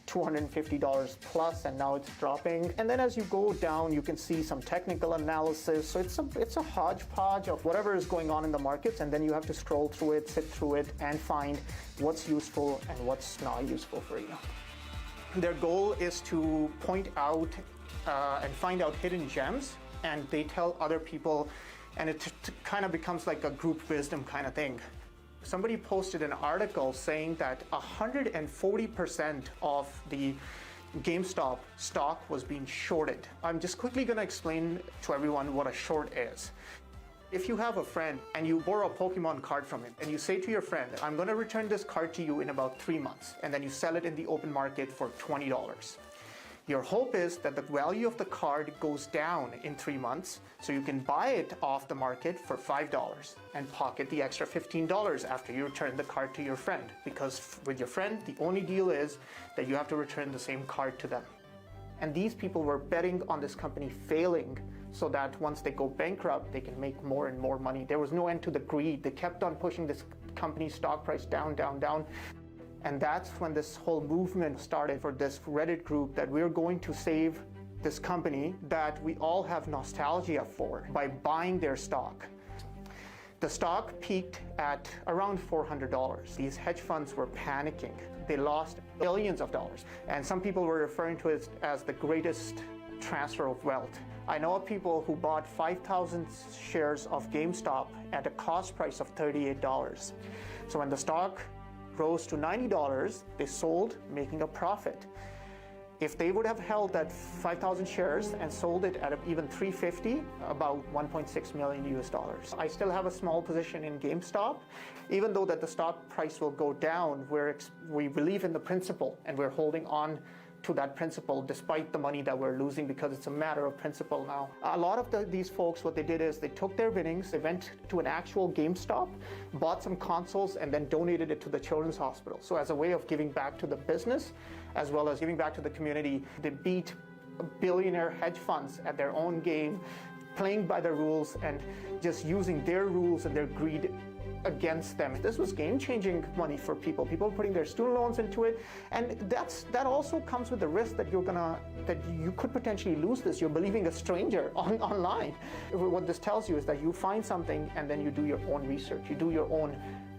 Speaker 12: $250 plus, and now it's dropping. And then as you go down, you can see some technical analysis. So it's a hodgepodge of whatever is going on in the markets, and then you have to scroll through it, sit through it, and find what's useful and what's not useful for you. Their goal is to point out and find out hidden gems, and they tell other people, and it kind of becomes like a group wisdom kind of thing. Somebody posted an article saying that 140% of the GameStop stock was being shorted. I'm just quickly going to explain to everyone what a short is. If you have a friend and you borrow a Pokemon card from him and you say to your friend, I'm going to return this card to you in about 3 months, and then you sell it in the open market for $20. Your hope is that the value of the card goes down in 3 months, so you can buy it off the market for $5 and pocket the extra $15 after you return the card to your friend. Because with your friend, the only deal is that you have to return the same card to them. And these people were betting on this company failing so that once they go bankrupt, they can make more and more money. There was no end to the greed. They kept on pushing this company's stock price down, down, down. And that's when this whole movement started for this Reddit group that we're going to save this company that we all have nostalgia for by buying their stock. The stock peaked at around $400. These hedge funds were panicking. They lost billions of dollars. And some people were referring to it as the greatest transfer of wealth. I know of people who bought 5,000 shares of GameStop at a cost price of $38. So when the stock rose to $90, they sold, making a profit. If they would have held that 5,000 shares and sold it at even $350, about $1.6 million US. I still have a small position in GameStop. Even though that the stock price will go down, we believe in the principle and we're holding on to that principle despite the money that we're losing, because it's a matter of principle now. A lot of these folks, what they did is they took their winnings, they went to an actual GameStop, bought some consoles, and then donated it to the Children's Hospital. So as a way of giving back to the business, as well as giving back to the community, they beat billionaire hedge funds at their own game, playing by the rules and just using their rules and their greed against them. This was game-changing money for people. People putting their student loans into it, and that also comes with the risk that you could potentially lose this. You're believing a stranger online. What this tells you is that you find something and then you do your own research. You do your own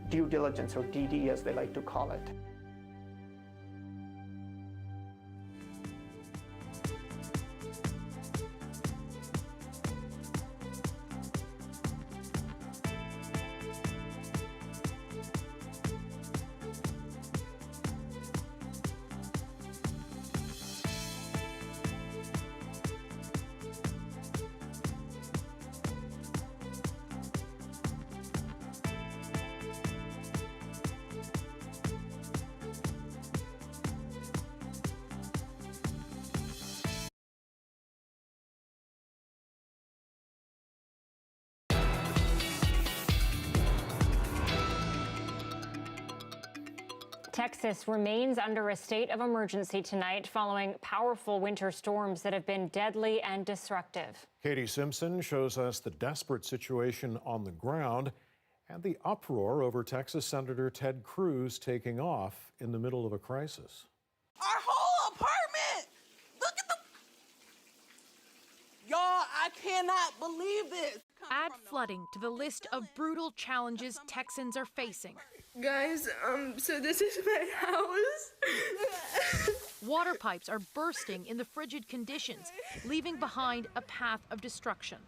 Speaker 12: due diligence, or DD as they like to call it.
Speaker 4: Texas remains under a state of emergency tonight following powerful winter storms that have been deadly and destructive.
Speaker 1: Katie Simpson shows us the desperate situation on the ground and the uproar over Texas Senator Ted Cruz taking off in the middle of a crisis.
Speaker 9: Our whole apartment! Look at the... Y'all, I cannot believe this.
Speaker 10: Add flooding to the list of brutal challenges Texans are facing.
Speaker 19: Guys, so this is my house.
Speaker 10: Water pipes are bursting in the frigid conditions, leaving behind a path of destruction.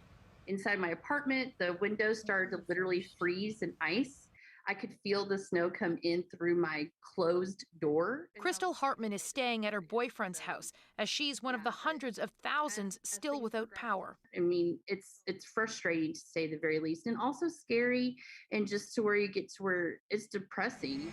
Speaker 13: Inside my apartment, the windows started to literally freeze and ice. I could feel the snow come in through my closed door.
Speaker 10: Crystal Hartman is staying at her boyfriend's house as she's one of the hundreds of thousands still without power.
Speaker 13: I mean, it's frustrating to say the very least, and also scary, and just to where you get to where it's depressing.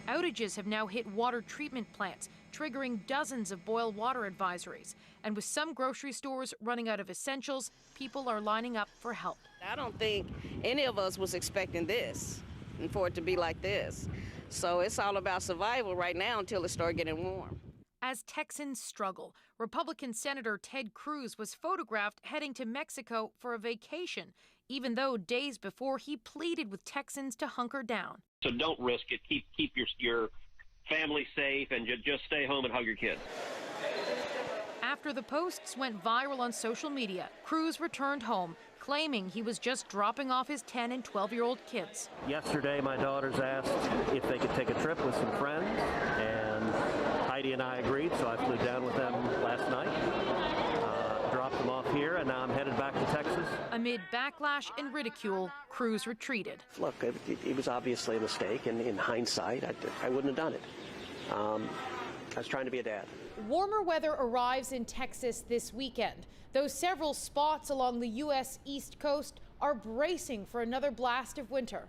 Speaker 10: Outages have now hit water treatment plants, triggering dozens of boil water advisories. And with some grocery stores running out of essentials, people are lining up for help.
Speaker 14: I don't think any of us was expecting this and for it to be like this. So it's all about survival right now until it starts getting warm.
Speaker 10: As Texans struggle, Republican Senator Ted Cruz was photographed heading to Mexico for a vacation, even though days before he pleaded with Texans to hunker down.
Speaker 15: So don't risk it. Keep your family safe and just stay home and hug your kids.
Speaker 10: After the posts went viral on social media, Cruz returned home, claiming he was just dropping off his 10 and 12-year-old kids.
Speaker 23: Yesterday, my daughters asked if they could take a trip with some friends, and Heidi and I agreed, so I flew down with them last night, dropped them off here, and now I'm headed back to Texas.
Speaker 10: Amid backlash and ridicule, Cruz retreated.
Speaker 23: Look, it was obviously a mistake, and in hindsight, I wouldn't have done it. I was trying to be a dad.
Speaker 10: Warmer weather arrives in Texas this weekend, though several spots along the U.S. East Coast are bracing for another blast of winter.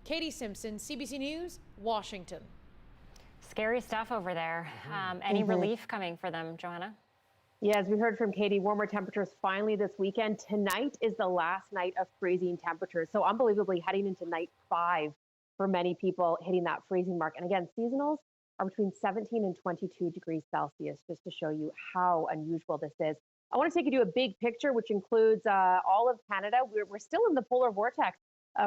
Speaker 10: Katie Simpson, CBC News, Washington.
Speaker 4: Scary stuff over there. Any relief coming for them, Johanna?
Speaker 24: Yeah, as we heard from Katie, warmer temperatures finally this weekend. Tonight is the last night of freezing temperatures. So unbelievably heading into night 5 for many people, hitting that freezing mark. And again, seasonals are between 17 and 22 degrees Celsius, just to show you how unusual this is. I want to take you to a big picture, which includes all of Canada. We're still in the polar vortex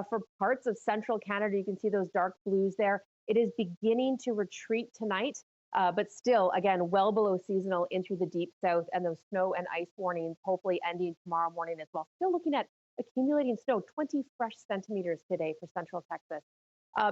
Speaker 24: for parts of central Canada. You can see those dark blues there. It is beginning to retreat tonight, but still, again, well below seasonal into the deep south, and those snow and ice warnings hopefully ending tomorrow morning as well. Still looking at accumulating snow, 20 fresh centimeters today for central Texas.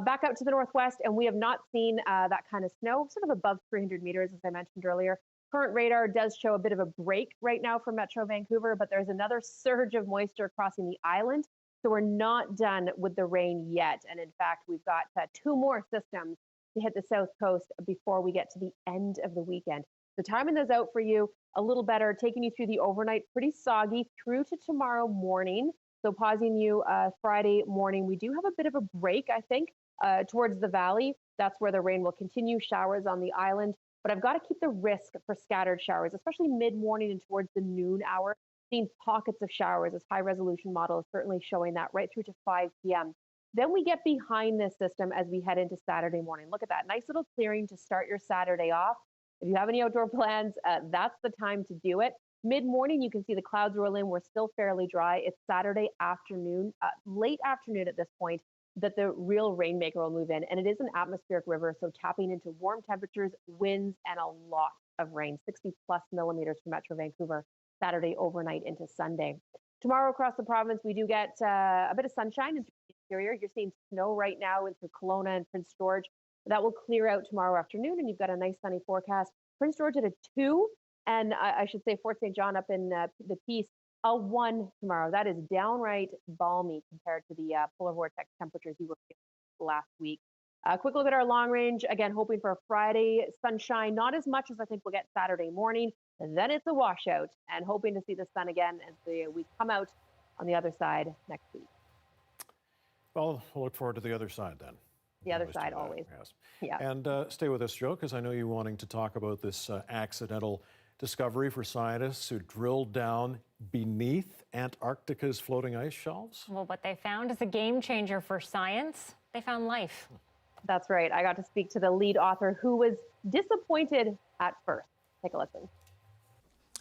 Speaker 24: Back out to the northwest, and we have not seen that kind of snow, sort of above 300 meters, as I mentioned earlier. Current radar does show a bit of a break right now for Metro Vancouver, but there's another surge of moisture crossing the island. So we're not done with the rain yet. And in fact, we've got 2 more systems to hit the south coast before we get to the end of the weekend. So timing those out for you a little better, taking you through the overnight, pretty soggy through to tomorrow morning. So pausing you Friday morning. We do have a bit of a break, I think, towards the valley. That's where the rain will continue. Showers on the island. but I've got to keep the risk for scattered showers, especially mid-morning and towards the noon hour. Seeing pockets of showers. This high-resolution model is certainly showing that right through to 5 p.m. Then we get behind this system as we head into Saturday morning. Look at that nice little clearing to start your Saturday off. If you have any outdoor plans, that's the time to do it. Mid-morning, you can see the clouds roll in. We're still fairly dry. It's Saturday afternoon, late afternoon at this point, that the real rainmaker will move in. And it is an atmospheric river, so tapping into warm temperatures, winds, and a lot of rain, 60+ millimeters for Metro Vancouver, Saturday overnight into Sunday. Tomorrow across the province, we do get a bit of sunshine into the interior. You're seeing snow right now into Kelowna and Prince George. That will clear out tomorrow afternoon, and you've got a nice sunny forecast. Prince George at a 2, and I should say Fort St. John up in the Peace, a 1 tomorrow. That is downright balmy compared to the polar vortex temperatures you were feeling last week. A quick look at our long range. Again, hoping for a Friday sunshine, not as much as I think we'll get Saturday morning. And then it's a washout, and hoping to see the sun again as we come out on the other side next week.
Speaker 1: Well, we'll look forward to the other side then.
Speaker 24: The other side always.
Speaker 1: Yes.
Speaker 24: Yeah.
Speaker 1: And stay with us, Joe, because I know you're wanting to talk about this accidental discovery for scientists who drilled down beneath Antarctica's floating ice shelves.
Speaker 4: Well, what they found is a game changer for science. They found life.
Speaker 24: That's right. I got to speak to the lead author who was disappointed at first. Take a listen.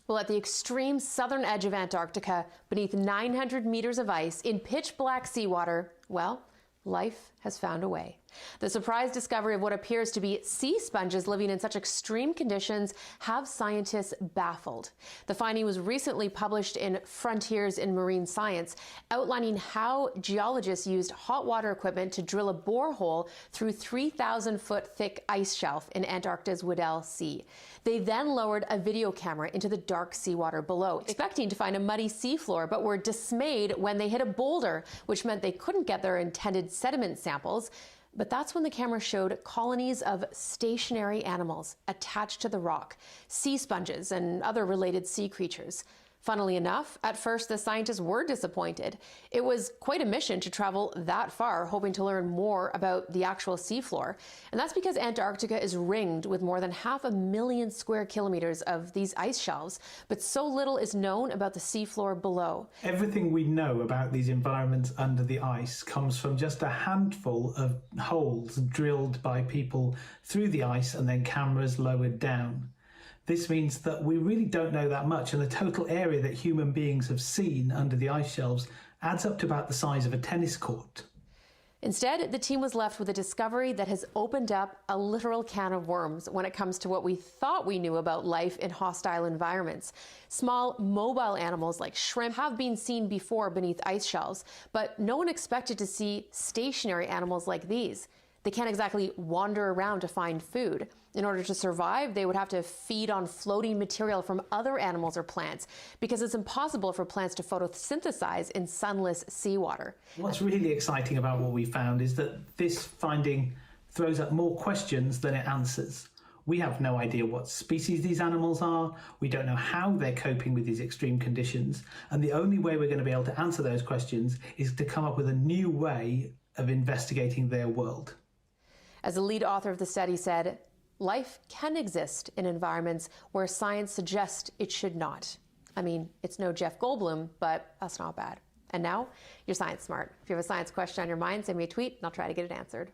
Speaker 7: Well, at the extreme southern edge of Antarctica, beneath 900 meters of ice in pitch black seawater, well, life has found a way. The surprise discovery of what appears to be sea sponges living in such extreme conditions have scientists baffled. The finding was recently published in Frontiers in Marine Science, outlining how geologists used hot water equipment to drill a borehole through 3,000-foot thick ice shelf in Antarctica's Weddell Sea. They then lowered a video camera into the dark seawater below, expecting to find a muddy seafloor, but were dismayed when they hit a boulder, which meant they couldn't get their intended sediment samples. But that's when the camera showed colonies of stationary animals attached to the rock, sea sponges and other related sea creatures. Funnily enough, at first the scientists were disappointed. It was quite a mission to travel that far, hoping to learn more about the actual seafloor. And that's because Antarctica is ringed with more than 500,000 square kilometers of these ice shelves, but so little is known about the seafloor below.
Speaker 16: Everything we know about these environments under the ice comes from just a handful of holes drilled by people through the ice and then cameras lowered down. This means that we really don't know that much, and the total area that human beings have seen under the ice shelves adds up to about the size of a tennis court.
Speaker 7: Instead, the team was left with a discovery that has opened up a literal can of worms when it comes to what we thought we knew about life in hostile environments. Small, mobile animals like shrimp have been seen before beneath ice shelves, but no one expected to see stationary animals like these. They can't exactly wander around to find food. In order to survive, they would have to feed on floating material from other animals or plants, because it's impossible for plants to photosynthesize in sunless seawater.
Speaker 16: What's really exciting about what we found is that this finding throws up more questions than it answers. We have no idea what species these animals are. We don't know how they're coping with these extreme conditions. And the only way we're going to be able to answer those questions is to come up with a new way of investigating their world.
Speaker 7: As the lead author of the study said, life can exist in environments where science suggests it should not. I mean, it's no Jeff Goldblum, but that's not bad. And now, you're Science Smart. If you have a science question on your mind, send me a tweet and I'll try to get it answered.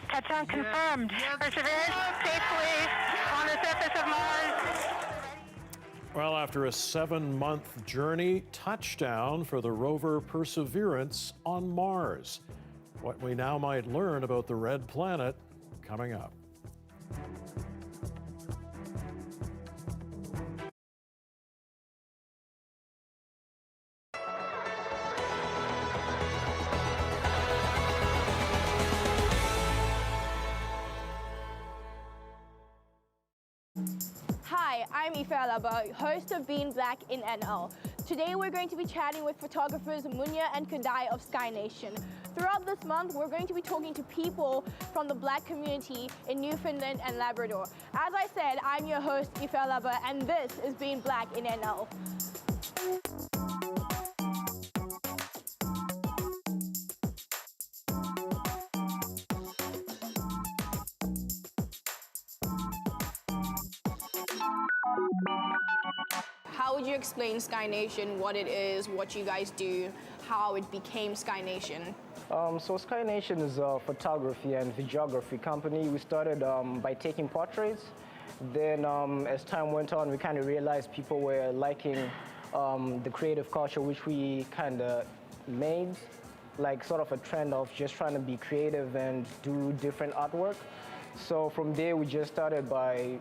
Speaker 18: Touchdown confirmed. Perseverance safely on the surface of Mars.
Speaker 1: Well, after a 7-month journey, touchdown for the rover Perseverance on Mars. What we now might learn about the red planet coming up.
Speaker 20: Hi, I'm Aoife Alaba, host of Being Black in NL. Today we're going to be chatting with photographers Munya and Kadai of Sky Nation. Throughout this month, we're going to be talking to people from the Black community in Newfoundland and Labrador. As I said, I'm your host, Aoife Alaba, and this is Being Black in NL. would you explain Sky Nation, what it is, what you guys do, how it became Sky Nation?
Speaker 3: So Sky Nation is a photography and videography company. We started by taking portraits. Then as time went on, we kind of realized people were liking the creative culture which we kind of made, like sort of a trend of just trying to be creative and do different artwork. So from there, we just started by,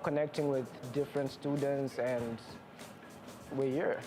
Speaker 3: connecting with different students, and we're here.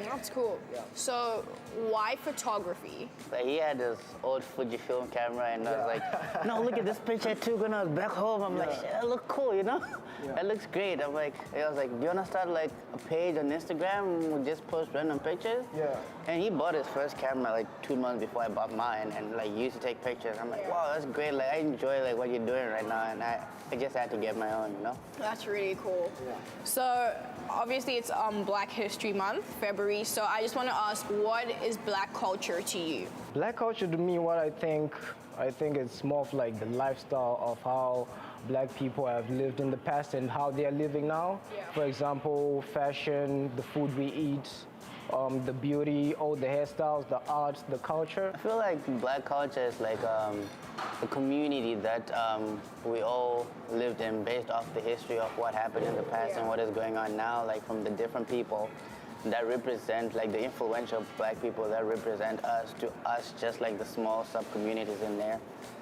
Speaker 20: That's cool. Yeah. So why photography?
Speaker 6: Like, he had this old Fujifilm camera, and I was like, no, look at this picture too. When I was back home, I'm like, that look cool, That looks great. I was like, do you want to start like a page on Instagram and we'll just post random pictures?
Speaker 3: Yeah.
Speaker 6: And he bought his first camera like 2 months before I bought mine, and like used to take pictures. I'm like, wow, that's great. Like, I enjoy like what you're doing right now, and I just had to get my own,
Speaker 20: That's really cool.
Speaker 3: Yeah.
Speaker 20: So obviously it's Black History Month, February. So I just want to ask, what is Black culture to you?
Speaker 3: Black culture to me, what I think it's more of like the lifestyle of how Black people have lived in the past and how they are living now. Yeah. For example, fashion, the food we eat, the beauty, all the hairstyles, the arts, the culture.
Speaker 6: I feel like Black culture is like a community that we all lived in based off the history of what happened in the past and what is going on now, like from the different people that represent, like the influential Black people that represent us to us, just like the small sub-communities in there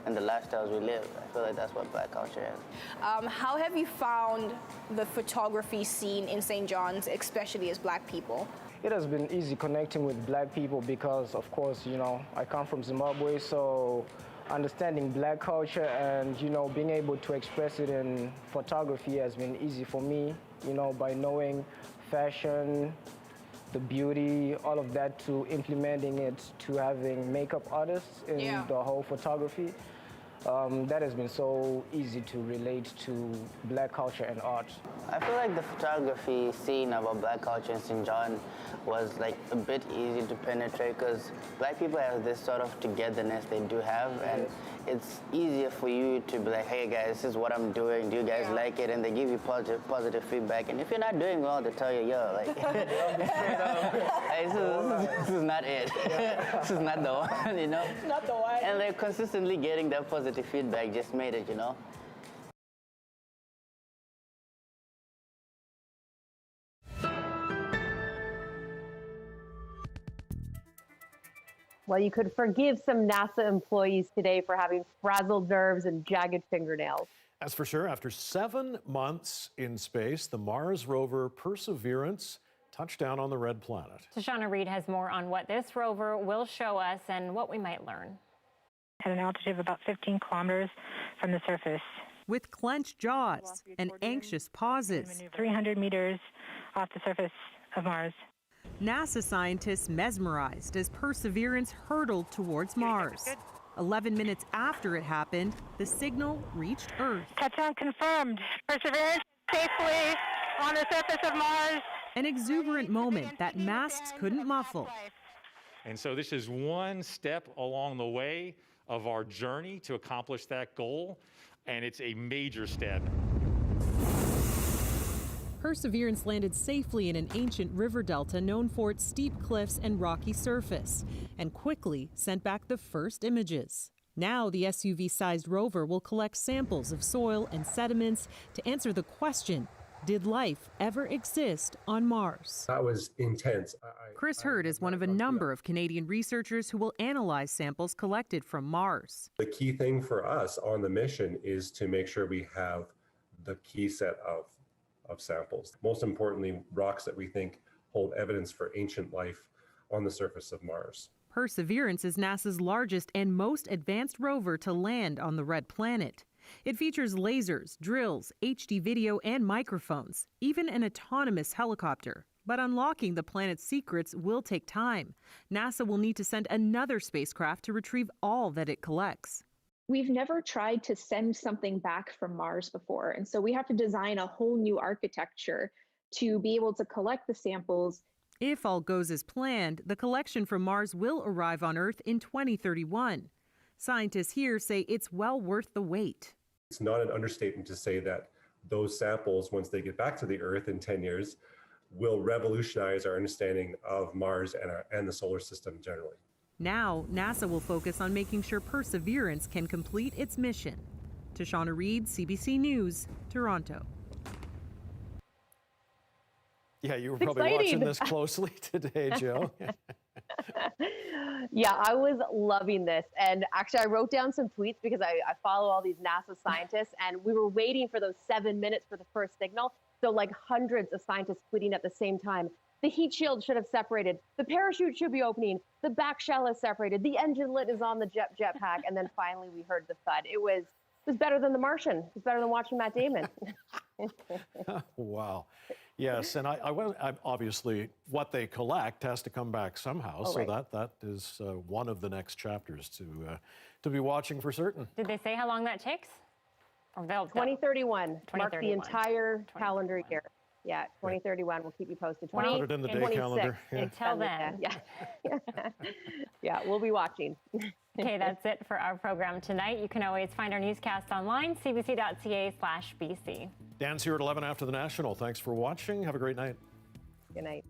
Speaker 6: and the lifestyles we live. I feel like that's what Black culture is.
Speaker 20: How have you found the photography scene in St. John's, especially as Black people?
Speaker 3: It has been easy connecting with Black people because, of course, I come from Zimbabwe, so understanding Black culture and, being able to express it in photography has been easy for me, by knowing fashion, the beauty, all of that, to implementing it to having makeup artists in the whole photography. That has been so easy to relate to Black culture and art.
Speaker 6: I feel like the photography scene about Black culture in St. John was like a bit easy to penetrate because Black people have this sort of togetherness they do have, and it's easier for you to be like, hey guys, this is what I'm doing, do you guys like it? And they give you positive feedback, and if you're not doing well, they tell you, yo, like, hey, this is not it. This is not the one,
Speaker 20: Not the one.
Speaker 6: And they're consistently getting that positive feedback just made it,
Speaker 24: Well, you could forgive some NASA employees today for having frazzled nerves and jagged fingernails.
Speaker 1: That's for sure. After 7 months in space, the Mars rover Perseverance touched down on the red planet.
Speaker 4: Johanna has more on what this rover will show us and what we might learn.
Speaker 18: At an altitude of about 15 kilometers from the surface.
Speaker 21: With clenched jaws and anxious pauses.
Speaker 18: 300 meters off the surface of Mars.
Speaker 21: NASA scientists mesmerized as Perseverance hurtled towards Mars. 11 minutes after it happened, the signal reached Earth.
Speaker 18: Touchdown confirmed. Perseverance safely on the surface of Mars.
Speaker 21: An exuberant moment that masks couldn't muffle.
Speaker 22: And so this is one step along the way of our journey to accomplish that goal, and it's a major step.
Speaker 21: Perseverance landed safely in an ancient river delta known for its steep cliffs and rocky surface, and quickly sent back the first images. Now the SUV-sized rover will collect samples of soil and sediments to answer the question, did life ever exist on Mars?
Speaker 25: That was intense.
Speaker 21: Chris Hurd is one of a number of Canadian researchers who will analyze samples collected from Mars.
Speaker 25: The key thing for us on the mission is to make sure we have the key set of samples. Most importantly, rocks that we think hold evidence for ancient life on the surface of Mars.
Speaker 21: Perseverance is NASA's largest and most advanced rover to land on the red planet. It features lasers, drills, HD video, and microphones, even an autonomous helicopter. But unlocking the planet's secrets will take time. NASA will need to send another spacecraft to retrieve all that it collects.
Speaker 26: We've never tried to send something back from Mars before, and so we have to design a whole new architecture to be able to collect the samples.
Speaker 21: If all goes as planned, the collection from Mars will arrive on Earth in 2031. Scientists here say it's well worth the wait.
Speaker 25: It's not an understatement to say that those samples, once they get back to the Earth in 10 years, will revolutionize our understanding of Mars and the solar system generally.
Speaker 21: Now, NASA will focus on making sure Perseverance can complete its mission. Tashana Reed, CBC News, Toronto.
Speaker 1: Yeah, you were probably watching this closely today, Joe.
Speaker 24: Yeah, I was loving this. And actually, I wrote down some tweets because I follow all these NASA scientists, and we were waiting for those 7 minutes for the first signal. So like hundreds of scientists tweeting at the same time. The heat shield should have separated. The parachute should be opening. The back shell is separated. The engine lid is on the jetpack. And then finally we heard the thud. It was better than The Martian. It was better than watching Matt Damon.
Speaker 1: Wow. Yes, and I obviously what they collect has to come back somehow.
Speaker 24: Oh,
Speaker 1: so
Speaker 24: right.
Speaker 1: that is one of the next chapters to be watching for certain.
Speaker 4: Did they say how long that takes? Or
Speaker 24: 2031. Mark the
Speaker 4: 2031.
Speaker 24: entire calendar year. Yeah, 2031. We'll keep you posted.
Speaker 1: Put it in the day calendar. Yeah.
Speaker 4: Until then.
Speaker 24: Yeah. Yeah, we'll be watching.
Speaker 4: Okay, that's it for our program tonight. You can always find our newscast online, cbc.ca/BC.
Speaker 1: Dan's here at 11 after the National. Thanks for watching. Have a great night.
Speaker 24: Good night.